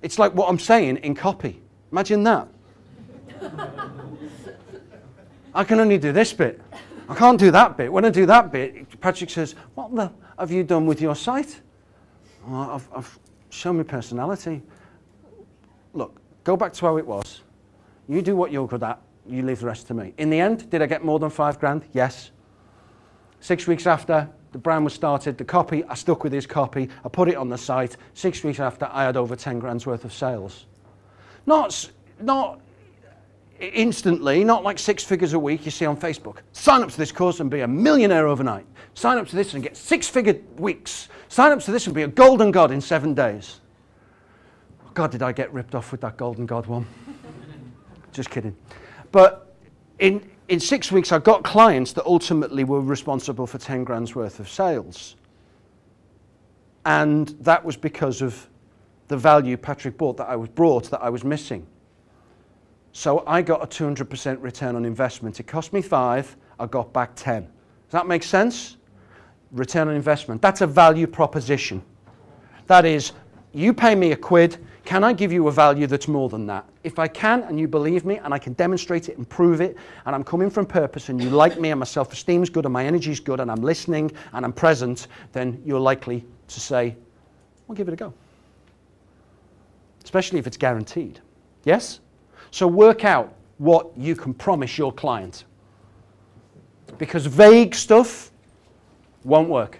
It's like what I'm saying in copy. Imagine that. I can only do this bit. I can't do that bit. When I do that bit, Patrick says, what the have you done with your site? Oh, I've shown my personality. Look, go back to how it was. You do what you're good at. You leave the rest to me. In the end, did I get more than £5,000? Yes. 6 weeks after the brand was started, the copy, I stuck with his copy. I put it on the site. 6 weeks after, I had over 10 grand's worth of sales. instantly, not like 6 figures a week you see on Facebook. Sign up to this course and be a millionaire overnight. Sign up to this and get 6-figure weeks. Sign up to this and be a golden god in 7 days. God, did I get ripped off with that golden god one. Just kidding. But in 6 weeks, I got clients that ultimately were responsible for 10 grand's worth of sales. And that was because of the value Patrick brought that I was missing. So I got a 200% return on investment. It cost me 5, I got back 10. Does that make sense? Return on investment. That's a value proposition. That is, you pay me £1, can I give you a value that's more than that? If I can, and you believe me, and I can demonstrate it and prove it, and I'm coming from purpose, and you like me, and my self-esteem's good, and my energy's good, and I'm listening, and I'm present, then you're likely to say, well, give it a go. Especially if it's guaranteed. Yes? So work out what you can promise your client. Because vague stuff won't work.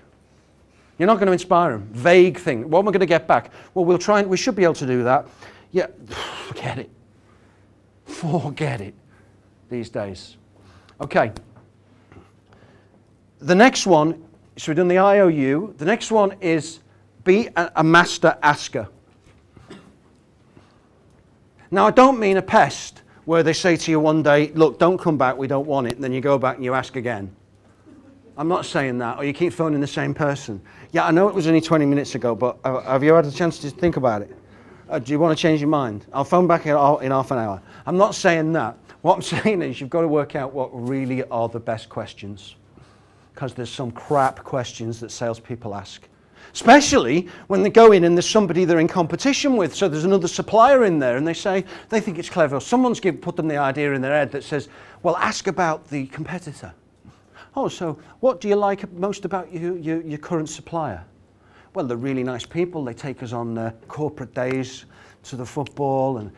You're not going to inspire them. Vague thing. What am I going to get back? Well, we'll try and we should be able to do that. Yeah, forget it. Forget it these days. Okay. The next one, so we've done the IOU. The next one is be a master asker. Now, I don't mean a pest where they say to you one day, look, don't come back, we don't want it, and then you go back and you ask again. I'm not saying that, or you keep phoning the same person. Yeah, I know it was only 20 minutes ago, but have you had a chance to think about it? Do you want to change your mind? I'll phone back in half an hour. I'm not saying that. What I'm saying is you've got to work out what really are the best questions, because there's some crap questions that salespeople ask. Especially when they go in and there's somebody they're in competition with, so there's another supplier in there, and they think it's clever. Someone's put them the idea in their head that says, well, ask about the competitor. Oh, so what do you like most about your current supplier? Well, they're really nice people. They take us on corporate days to the football, and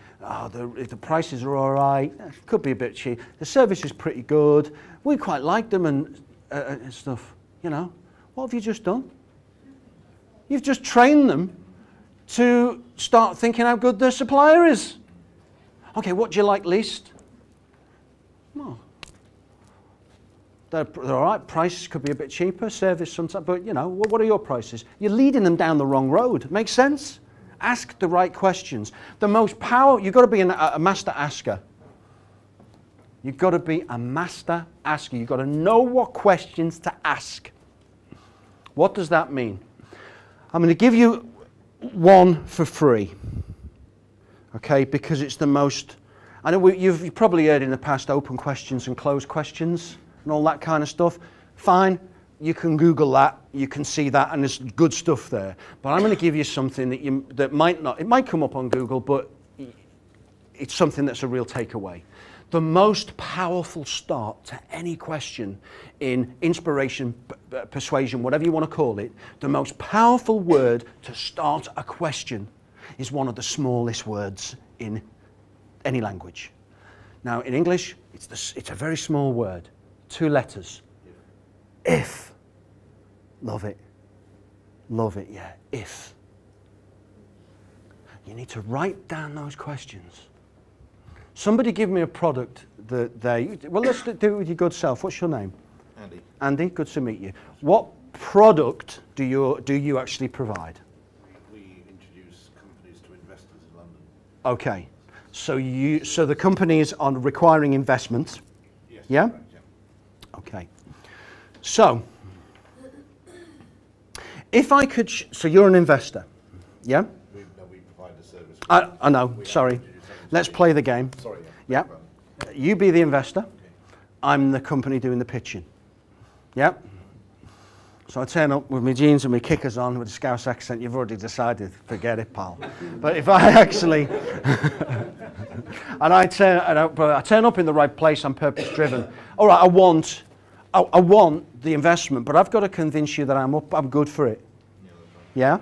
the prices are all right. Could be a bit cheap. The service is pretty good. We quite like them and stuff, you know. What have you just done? You've just trained them to start thinking how good their supplier is. Okay, what do you like least? Well, they're all right. Prices could be a bit cheaper, service sometimes, but you know, what are your prices? You're leading them down the wrong road. Makes sense? Ask the right questions. The most powerful, you've got to be a master asker. You've got to be a master asker. You've got to know what questions to ask. What does that mean? I'm going to give you one for free, okay, because it's the most, I know you've probably heard in the past open questions and closed questions and all that kind of stuff. Fine, you can Google that, you can see that, and there's good stuff there. But I'm going to give you something that might not, it might come up on Google, but it's something that's a real takeaway. The most powerful start to any question in inspiration, persuasion, whatever you want to call it, the most powerful word to start a question is one of the smallest words in any language. Now, in English, it's a very small word, 2 letters. If. Love it. Love it, yeah. If. You need to write down those questions. Somebody give me a product that well, let's do it with your good self. What's your name? Andy. Andy, good to meet you. What product do you actually provide? We introduce companies to investors in London. Okay. So the company is on requiring investment? Yes. Yeah? Correct, yeah. Okay. So, if I could, so you're an investor, yeah? We provide the service. I know, sorry. Let's play the game. Sorry. Yeah. You be the investor. Okay. I'm the company doing the pitching. Yeah. So I turn up with my jeans and my kickers on with a Scouse accent. You've already decided, forget it, pal. But if I actually, and I turn up in the right place, I'm purpose driven. All right, I want the investment, but I've got to convince you that I'm good for it. Yeah?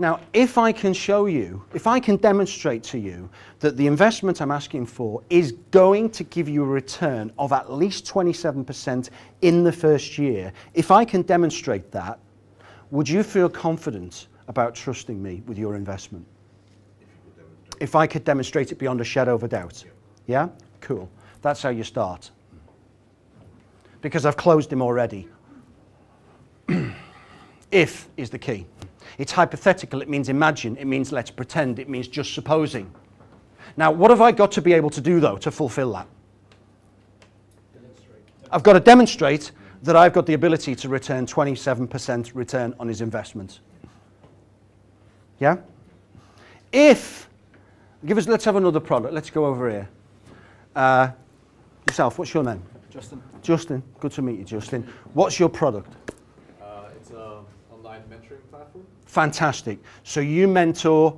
Now, if I can show you, if I can demonstrate to you that the investment I'm asking for is going to give you a return of at least 27% in the first year, if I can demonstrate that, would you feel confident about trusting me with your investment? If I could demonstrate it beyond a shadow of a doubt. Yeah? Cool. That's how you start. Because I've closed him already. If is the key. It's hypothetical, it means imagine, it means let's pretend, it means just supposing. Now, what have I got to be able to do, though, to fulfill that? Demonstrate. I've got to demonstrate that I've got the ability to return 27% return on his investment. Yeah? Let's have another product. Let's go over here. Yourself, what's your name? Justin. Justin, good to meet you, Justin. What's your product? It's an online mentoring platform. Fantastic. So you mentor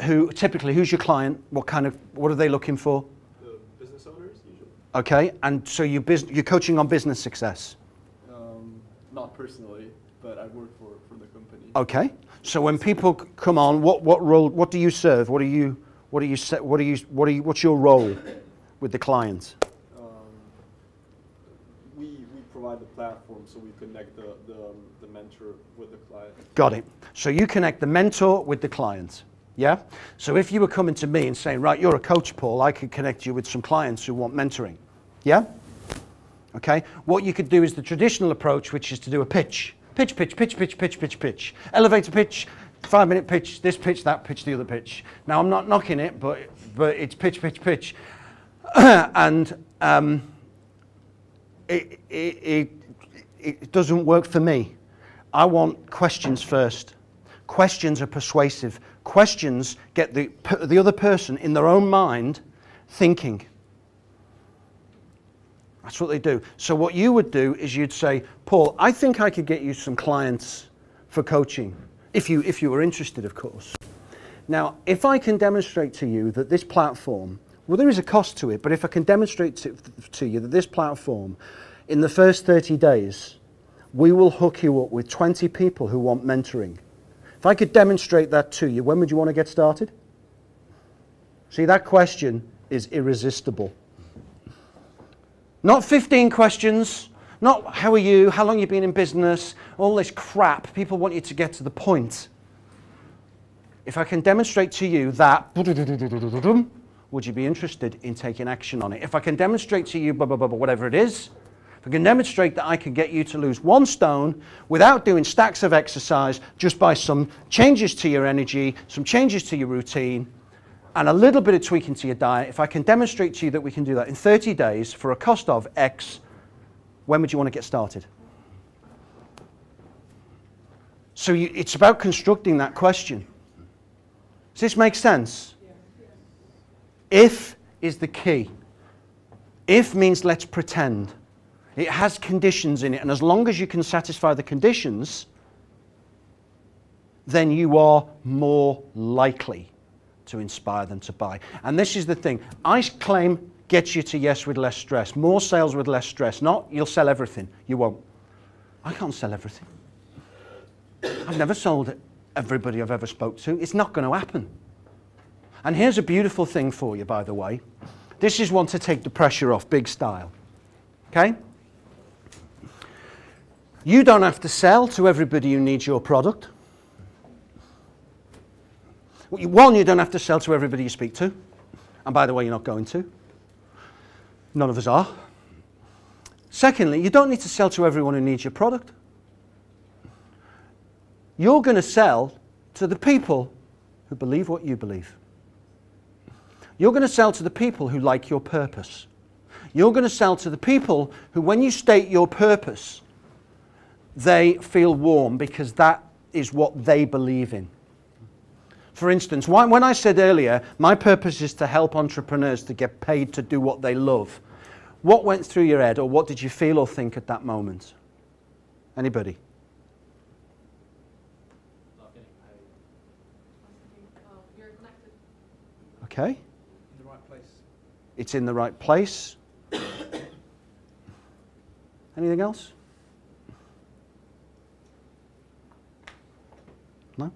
who's your client? What are they looking for? The business owners, usually. Okay, and so you're coaching on business success? Not personally, but I work for the company. Okay, so when people come on, what role, what do you serve? What's your role with the client? We provide the platform so we connect the mentor with the client. Got it. So you connect the mentor with the client. Yeah? So if you were coming to me and saying, right, you're a coach, Paul, I could connect you with some clients who want mentoring. Yeah? Okay? What you could do is the traditional approach, which is to do a pitch. Pitch, pitch, pitch, pitch, pitch, pitch, pitch. Elevator pitch, 5-minute pitch, this pitch, that pitch, the other pitch. Now, I'm not knocking it, but it's pitch, pitch, pitch. And it doesn't work for me. I want questions first. Questions are persuasive. Questions get the other person in their own mind thinking. That's what they do. So what you would do is you'd say, Paul, I think I could get you some clients for coaching, if you were interested, of course. Now, if I can demonstrate to you that this platform, well, there is a cost to it, but if I can demonstrate to you that this platform, in the first 30 days, we will hook you up with 20 people who want mentoring. If I could demonstrate that to you, when would you want to get started? See, that question is irresistible. Not 15 questions, not how are you, how long have you been in business, all this crap. People want you to get to the point. If I can demonstrate to you that, would you be interested in taking action on it? If I can demonstrate to you, whatever it is, if I can demonstrate that I can get you to lose 1 stone without doing stacks of exercise, just by some changes to your energy, some changes to your routine, and a little bit of tweaking to your diet, if I can demonstrate to you that we can do that in 30 days for a cost of X, when would you want to get started? So it's about constructing that question. Does this make sense? If is the key. If means let's pretend. It has conditions in it, and as long as you can satisfy the conditions, then you are more likely to inspire them to buy. And this is the thing. I claim gets you to yes with less stress. More sales with less stress. Not you'll sell everything. You won't. I can't sell everything. I've never sold everybody I've ever spoke to. It's not going to happen. And here's a beautiful thing for you, by the way. This is one to take the pressure off, big style. Okay? You don't have to sell to everybody who needs your product. One, you don't have to sell to everybody you speak to. And by the way, you're not going to. None of us are. Secondly, you don't need to sell to everyone who needs your product. You're going to sell to the people who believe what you believe. You're going to sell to the people who like your purpose. You're going to sell to the people who, when you state your purpose, they feel warm because that is what they believe in. For instance, when I said earlier, my purpose is to help entrepreneurs to get paid to do what they love, what went through your head, or what did you feel or think at that moment? Anybody? Not getting paid. You're connected. Okay. In the right place. It's in the right place. Anything else? No?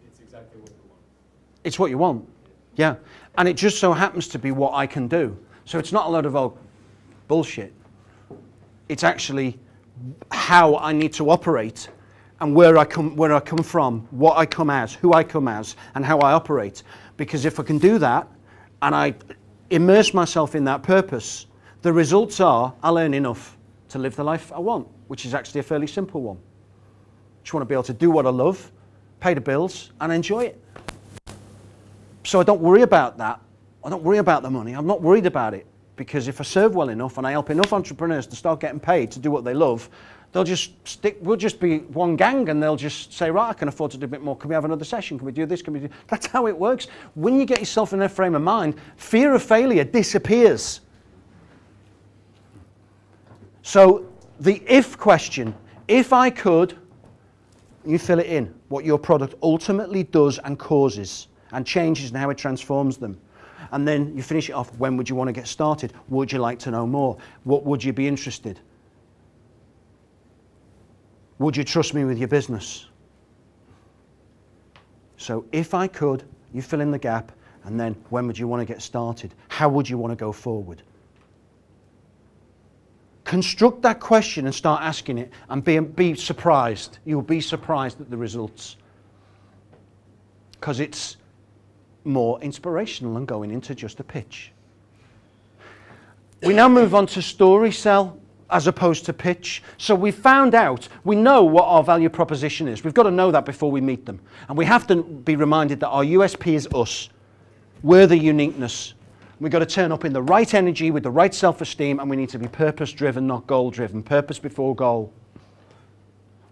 It's exactly what we want. It's what you want. Yeah. And it just so happens to be what I can do. So it's not a load of bullshit. It's actually how I need to operate and where I come from, what I come as, who I come as, and how I operate. Because if I can do that, and I immerse myself in that purpose, the results are I'll earn enough to live the life I want, which is actually a fairly simple one. Just want to be able to do what I love, pay the bills, and enjoy it. So I don't worry about that. I don't worry about the money. I'm not worried about it, because if I serve well enough and I help enough entrepreneurs to start getting paid to do what they love, they'll just stick, we'll just be one gang, and they'll just say, right, I can afford to do a bit more. Can we have another session? Can we do this? Can we do? That's how it works. When you get yourself in that frame of mind, fear of failure disappears. So the if question, if I could, you fill it in, what your product ultimately does and causes and changes and how it transforms them. And then you finish it off, when would you want to get started? Would you like to know more? What would you be interested? Would you trust me with your business? So if I could, you fill in the gap, and then when would you want to get started? How would you want to go forward? Construct that question and start asking it, and be surprised. You'll be surprised at the results, because it's more inspirational than going into just a pitch. We now move on to story sell as opposed to pitch. So we found out, we know what our value proposition is. We've got to know that before we meet them. And we have to be reminded that our USP is us. We're the uniqueness. We've got to turn up in the right energy with the right self-esteem, and we need to be purpose-driven, not goal-driven. Purpose before goal.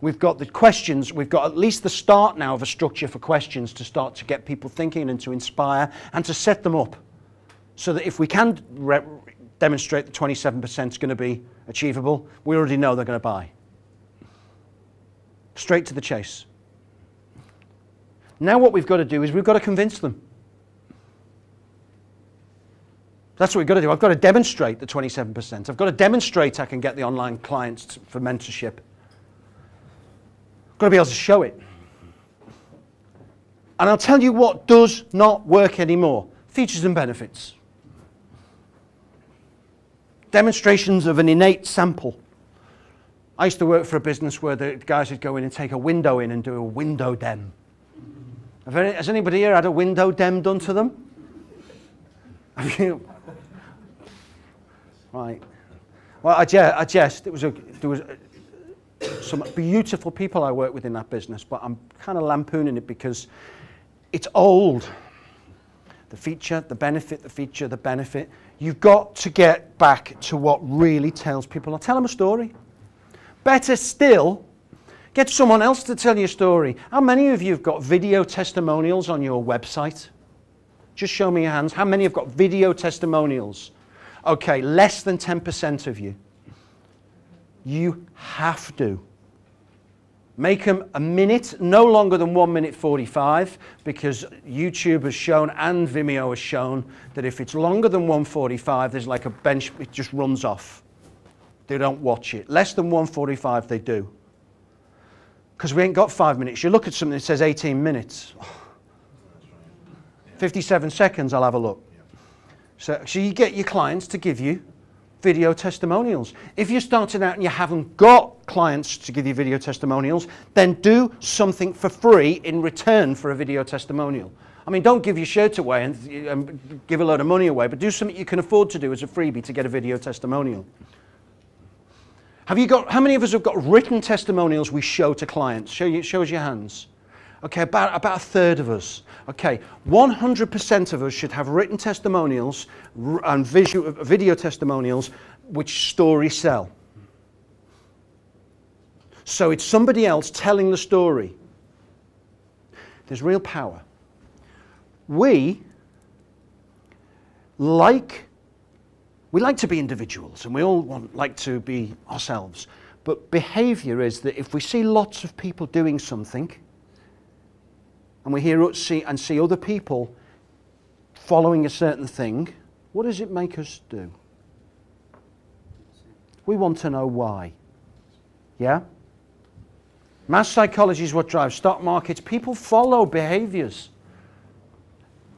We've got the questions, we've got at least the start now of a structure for questions to start to get people thinking and to inspire and to set them up, so that if we can demonstrate that 27% is going to be achievable, we already know they're going to buy. Straight to the chase. Now what we've got to do is we've got to convince them. That's what we've got to do. I've got to demonstrate the 27%. I've got to demonstrate I can get the online clients for mentorship. I've got to be able to show it. And I'll tell you what does not work anymore. Features and benefits. Demonstrations of an innate sample. I used to work for a business where the guys would go in and take a window in and do a window dem. Has anybody here had a window dem done to them? Right. Well, I jest. There was some beautiful people I work with in that business, but I'm kind of lampooning it because it's old. The feature, the benefit, the feature, the benefit. You've got to get back to what really tells people. I'll tell them a story. Better still, get someone else to tell you a story. How many of you have got video testimonials on your website? Just show me your hands. How many have got video testimonials? Okay, less than 10% of you. You have to. Make them a minute, no longer than 1 minute 45, because YouTube has shown and Vimeo has shown that if it's longer than 1:45, there's like a bench, it just runs off. They don't watch it. Less than 1:45 they do. Because we ain't got 5 minutes. You look at something that says 18 minutes. 57 seconds, I'll have a look. So you get your clients to give you video testimonials. If you're starting out and you haven't got clients to give you video testimonials, then do something for free in return for a video testimonial. I mean, don't give your shirt away and give a load of money away, but do something you can afford to do as a freebie to get a video testimonial. Have you got, how many of us have got written testimonials we show to clients? Show us your hands. Okay, about a third of us. Okay, 100% of us should have written testimonials and video testimonials which story sell. So it's somebody else telling the story. There's real power. We like to be individuals, and we all like to be ourselves. But behavior is that if we see lots of people doing something, and we see other people following a certain thing, what does it make us do? We want to know why. Yeah? Mass psychology is what drives stock markets. People follow behaviors.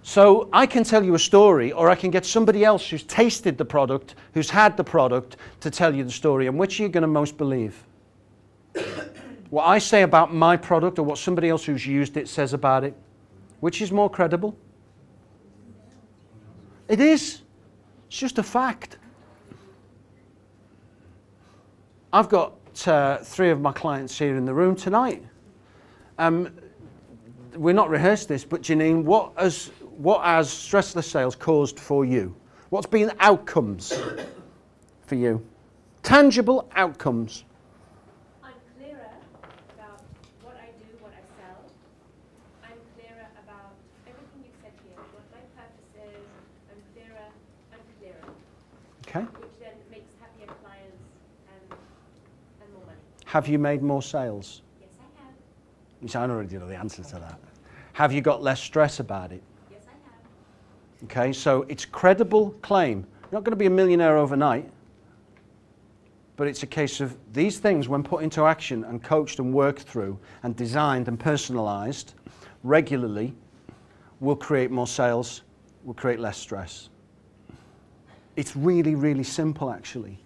So I can tell you a story, or I can get somebody else who's tasted the product, who's had the product, to tell you the story. And which are you going to most believe? What I say about my product or what somebody else who's used it says about it? Which is more credible? It is. It's just a fact. I've got 3 of my clients here in the room tonight. We're not rehearsed this, but Janine, what has stressless sales caused for you? What's been outcomes for you? Tangible outcomes. I'm clearer about what I do, what I sell. I'm clearer about everything you've said here, what my purpose is. I'm clearer. Okay. Which then makes happier clients and more money. Have you made more sales? Yes, I have. You say, I already know the answer to that. Have you got less stress about it? Yes, I have. Okay, so it's a credible claim. You're not going to be a millionaire overnight, but it's a case of these things, when put into action and coached and worked through and designed and personalized regularly, will create more sales, will create less stress. It's really, really simple, actually.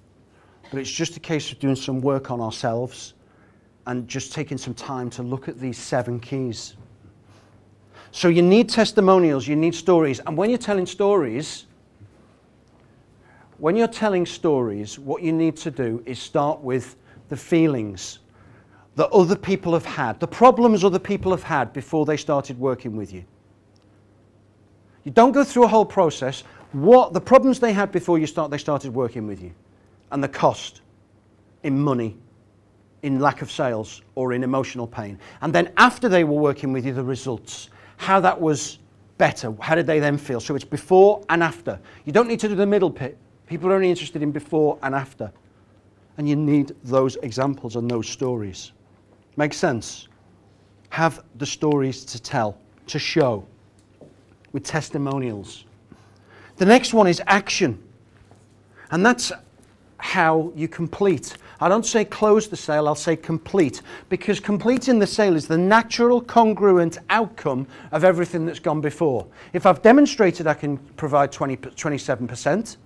But it's just a case of doing some work on ourselves and just taking some time to look at these 7 keys. So you need testimonials, you need stories. And when you're telling stories, what you need to do is start with the feelings that other people have had, the problems other people have had before they started working with you. You don't go through a whole process. What the problems they had before they started working with you, and the cost in money, in lack of sales, or in emotional pain. And then after they were working with you, the results, how that was better, how did they then feel? So it's before and after. You don't need to do the middle bit. People are only interested in before and after. And you need those examples and those stories. Make sense? Have the stories to tell, to show, with testimonials. The next one is action. And that's how you complete. I don't say close the sale, I'll say complete. Because completing the sale is the natural, congruent outcome of everything that's gone before. If I've demonstrated I can provide 27%,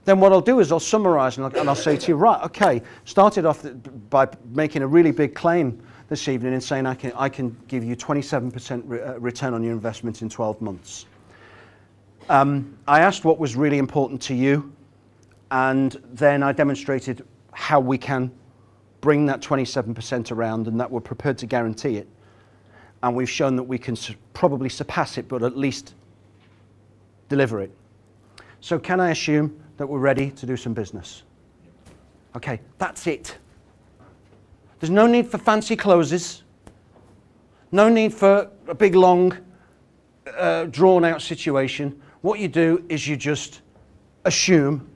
then what I'll do is I'll summarize and I'll say to you, right, okay, started off by making a really big claim this evening and saying I can give you 27% return on your investment in 12 months. I asked what was really important to you, and then I demonstrated how we can bring that 27% around, and that we're prepared to guarantee it. And we've shown that we can probably surpass it, but at least deliver it. So can I assume that we're ready to do some business? Okay, that's it. There's no need for fancy closes. No need for a big, long, drawn-out situation. What you do is you just assume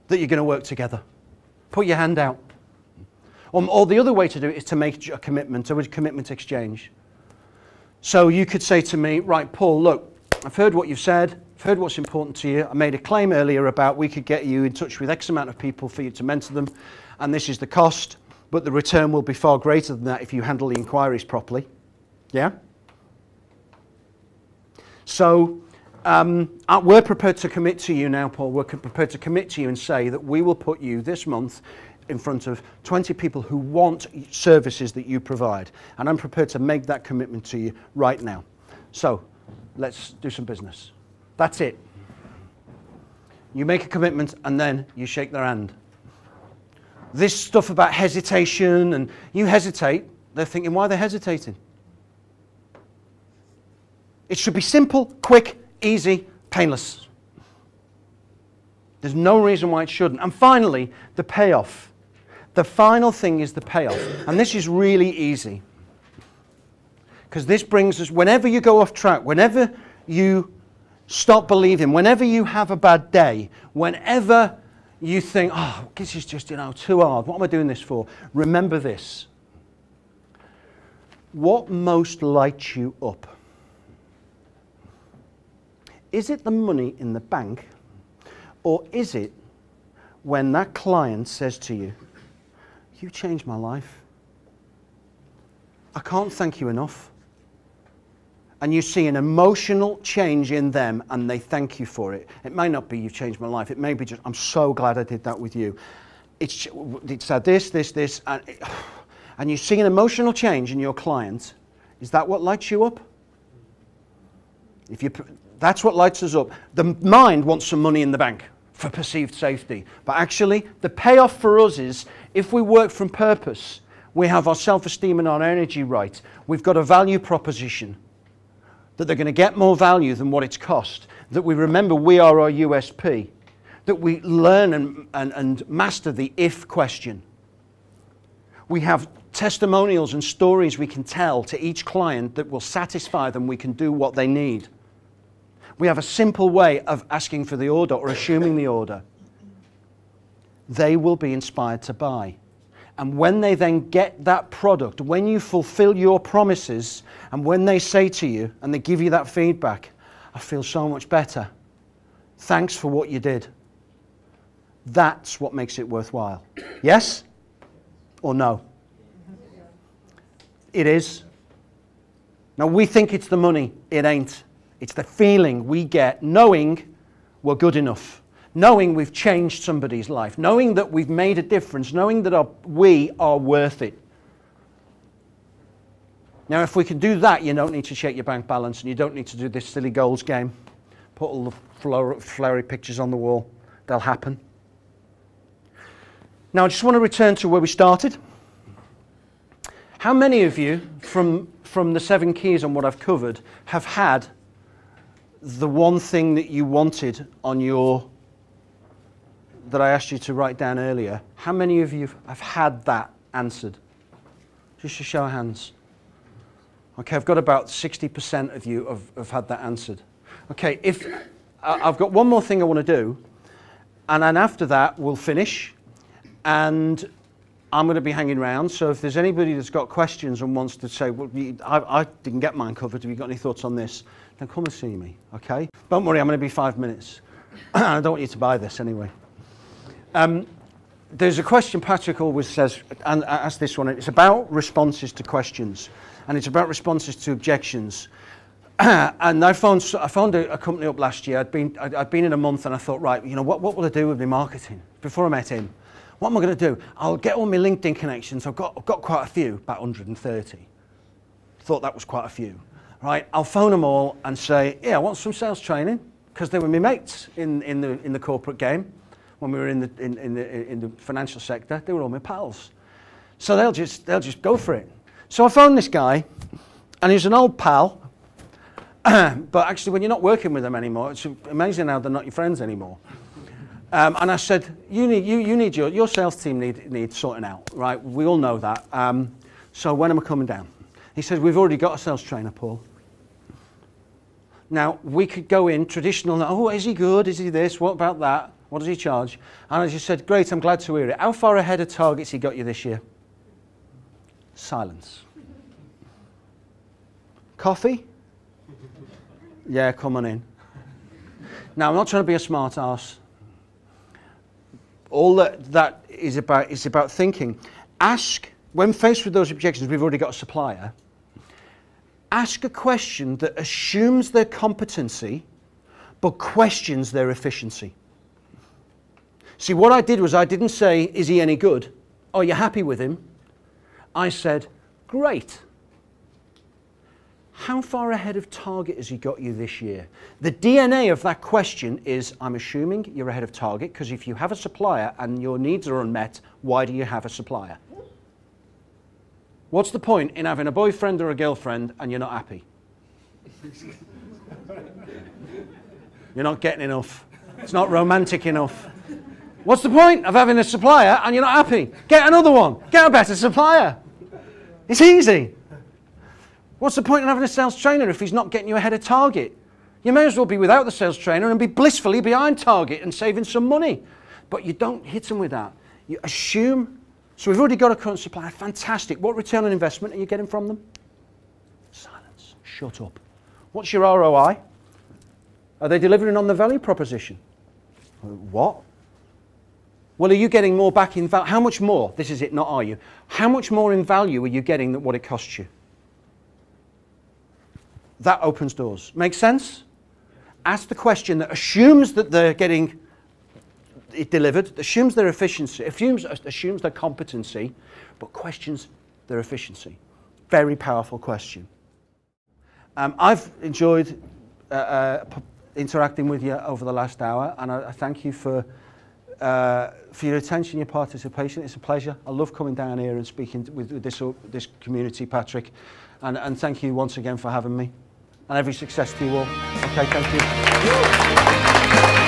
that you're going to work together. Put your hand out. Or the other way to do it is to make a commitment, or a commitment exchange. So you could say to me, right, Paul, look, I've heard what you've said. I've heard what's important to you. I made a claim earlier about we could get you in touch with X amount of people for you to mentor them, and this is the cost, but the return will be far greater than that if you handle the inquiries properly. Yeah? So we're prepared to commit to you now, Paul. We're prepared to commit to you and say that we will put you this month in front of 20 people who want services that you provide. And I'm prepared to make that commitment to you right now. So let's do some business. That's it. You make a commitment and then you shake their hand. This stuff about hesitation, and you hesitate, they're thinking, why are they hesitating? It should be simple, quick, easy, painless. There's no reason why it shouldn't. And finally, the payoff. The final thing is the payoff. And this is really easy. Because this brings us, whenever you go off track, whenever you stop believing, whenever you have a bad day, whenever you think, oh, this is just, too hard. What am I doing this for? Remember this. What most lights you up? Is it the money in the bank, or is it when that client says to you, you changed my life. I can't thank you enough. And you see an emotional change in them and they thank you for it. It may not be you've changed my life. It may be just, I'm so glad I did that with you. It's had this, and you see an emotional change in your client. Is that what lights you up? That's what lights us up. The mind wants some money in the bank for perceived safety. But actually, the payoff for us is, if we work from purpose, we have our self-esteem and our energy right. We've got a value proposition that they're going to get more value than what it's cost. That we remember we are our USP. That we learn and master the if question. We have testimonials and stories we can tell to each client that will satisfy them. We can do what they need. We have a simple way of asking for the order or assuming the order. They will be inspired to buy. And when they then get that product, when you fulfill your promises, and when they say to you, and they give you that feedback, I feel so much better. Thanks for what you did. That's what makes it worthwhile. Yes or no? It is. Now we think it's the money. It ain't. It's the feeling we get knowing we're good enough. Knowing we've changed somebody's life. Knowing that we've made a difference. Knowing that we are worth it. Now if we can do that, you don't need to check your bank balance and you don't need to do this silly goals game. Put all the flowery pictures on the wall. They'll happen. Now I just want to return to where we started. How many of you, from the 7 keys on what I've covered, have had the one thing that you wanted on your, that I asked you to write down earlier? How many of you have had that answered? Just a show of hands. Okay, I've got about 60% of you have had that answered. Okay, if I've got one more thing I want to do, and then after that we'll finish, and I'm going to be hanging around, so if there's anybody that's got questions and wants to say, well, I didn't get mine covered, have you got any thoughts on this? Then come and see me, okay? Don't worry, I'm going to be 5 minutes. I don't want you to buy this anyway. There's a question Patrick always says, and I ask this one, it's about responses to questions, and it's about responses to objections. And I found a company up last year. I'd been in a month, and I thought, right, you know, what will I do with my marketing? Before I met him, what am I going to do? I'll get all my LinkedIn connections. I've got quite a few, about 130. Thought that was quite a few. Right? I'll phone them all and say, yeah, I want some sales training, because they were my mates in the corporate game when we were in the financial sector. They were all my pals. So they'll just go for it. So I phoned this guy, and he's an old pal. But actually, when you're not working with them anymore, it's amazing how they're not your friends anymore. And I said, you need your sales team needs sorting out, right? We all know that. So when am I coming down? He said, we've already got a sales trainer, Paul. Now, we could go in traditional, oh, is he good? Is he this? What about that? What does he charge? And I just said, great, I'm glad to hear it. How far ahead of targets he got you this year? Silence. Coffee? Yeah, come on in. Now, I'm not trying to be a smart ass. All that is about thinking. Ask, when faced with those objections, we've already got a supplier. Ask a question that assumes their competency, but questions their efficiency. See, what I did was I didn't say, is he any good? Are you happy with him? I said, great. How far ahead of target has he got you this year? The DNA of that question is, I'm assuming you're ahead of target, because if you have a supplier and your needs are unmet, why do you have a supplier? What's the point in having a boyfriend or a girlfriend and you're not happy? You're not getting enough. It's not romantic enough. What's the point of having a supplier and you're not happy? Get another one. Get a better supplier. It's easy. What's the point in having a sales trainer if he's not getting you ahead of target? You may as well be without the sales trainer and be blissfully behind target and saving some money. But you don't hit them with that. You assume. So we've already got a current supplier. Fantastic. What return on investment are you getting from them? Silence. Shut up. What's your ROI? Are they delivering on the value proposition? What? Well, are you getting more back in value? How much more? This is it, not are you. How much more in value are you getting than what it costs you? That opens doors. Make sense? Ask the question that assumes that they're getting it delivered, assumes their efficiency, assumes their competency, but questions their efficiency. Very powerful question. I've enjoyed interacting with you over the last hour, and I thank you for your attention, your participation. It's a pleasure. I love coming down here and speaking with this community, Patrick, and thank you once again for having me, and every success to you all. Okay, thank you.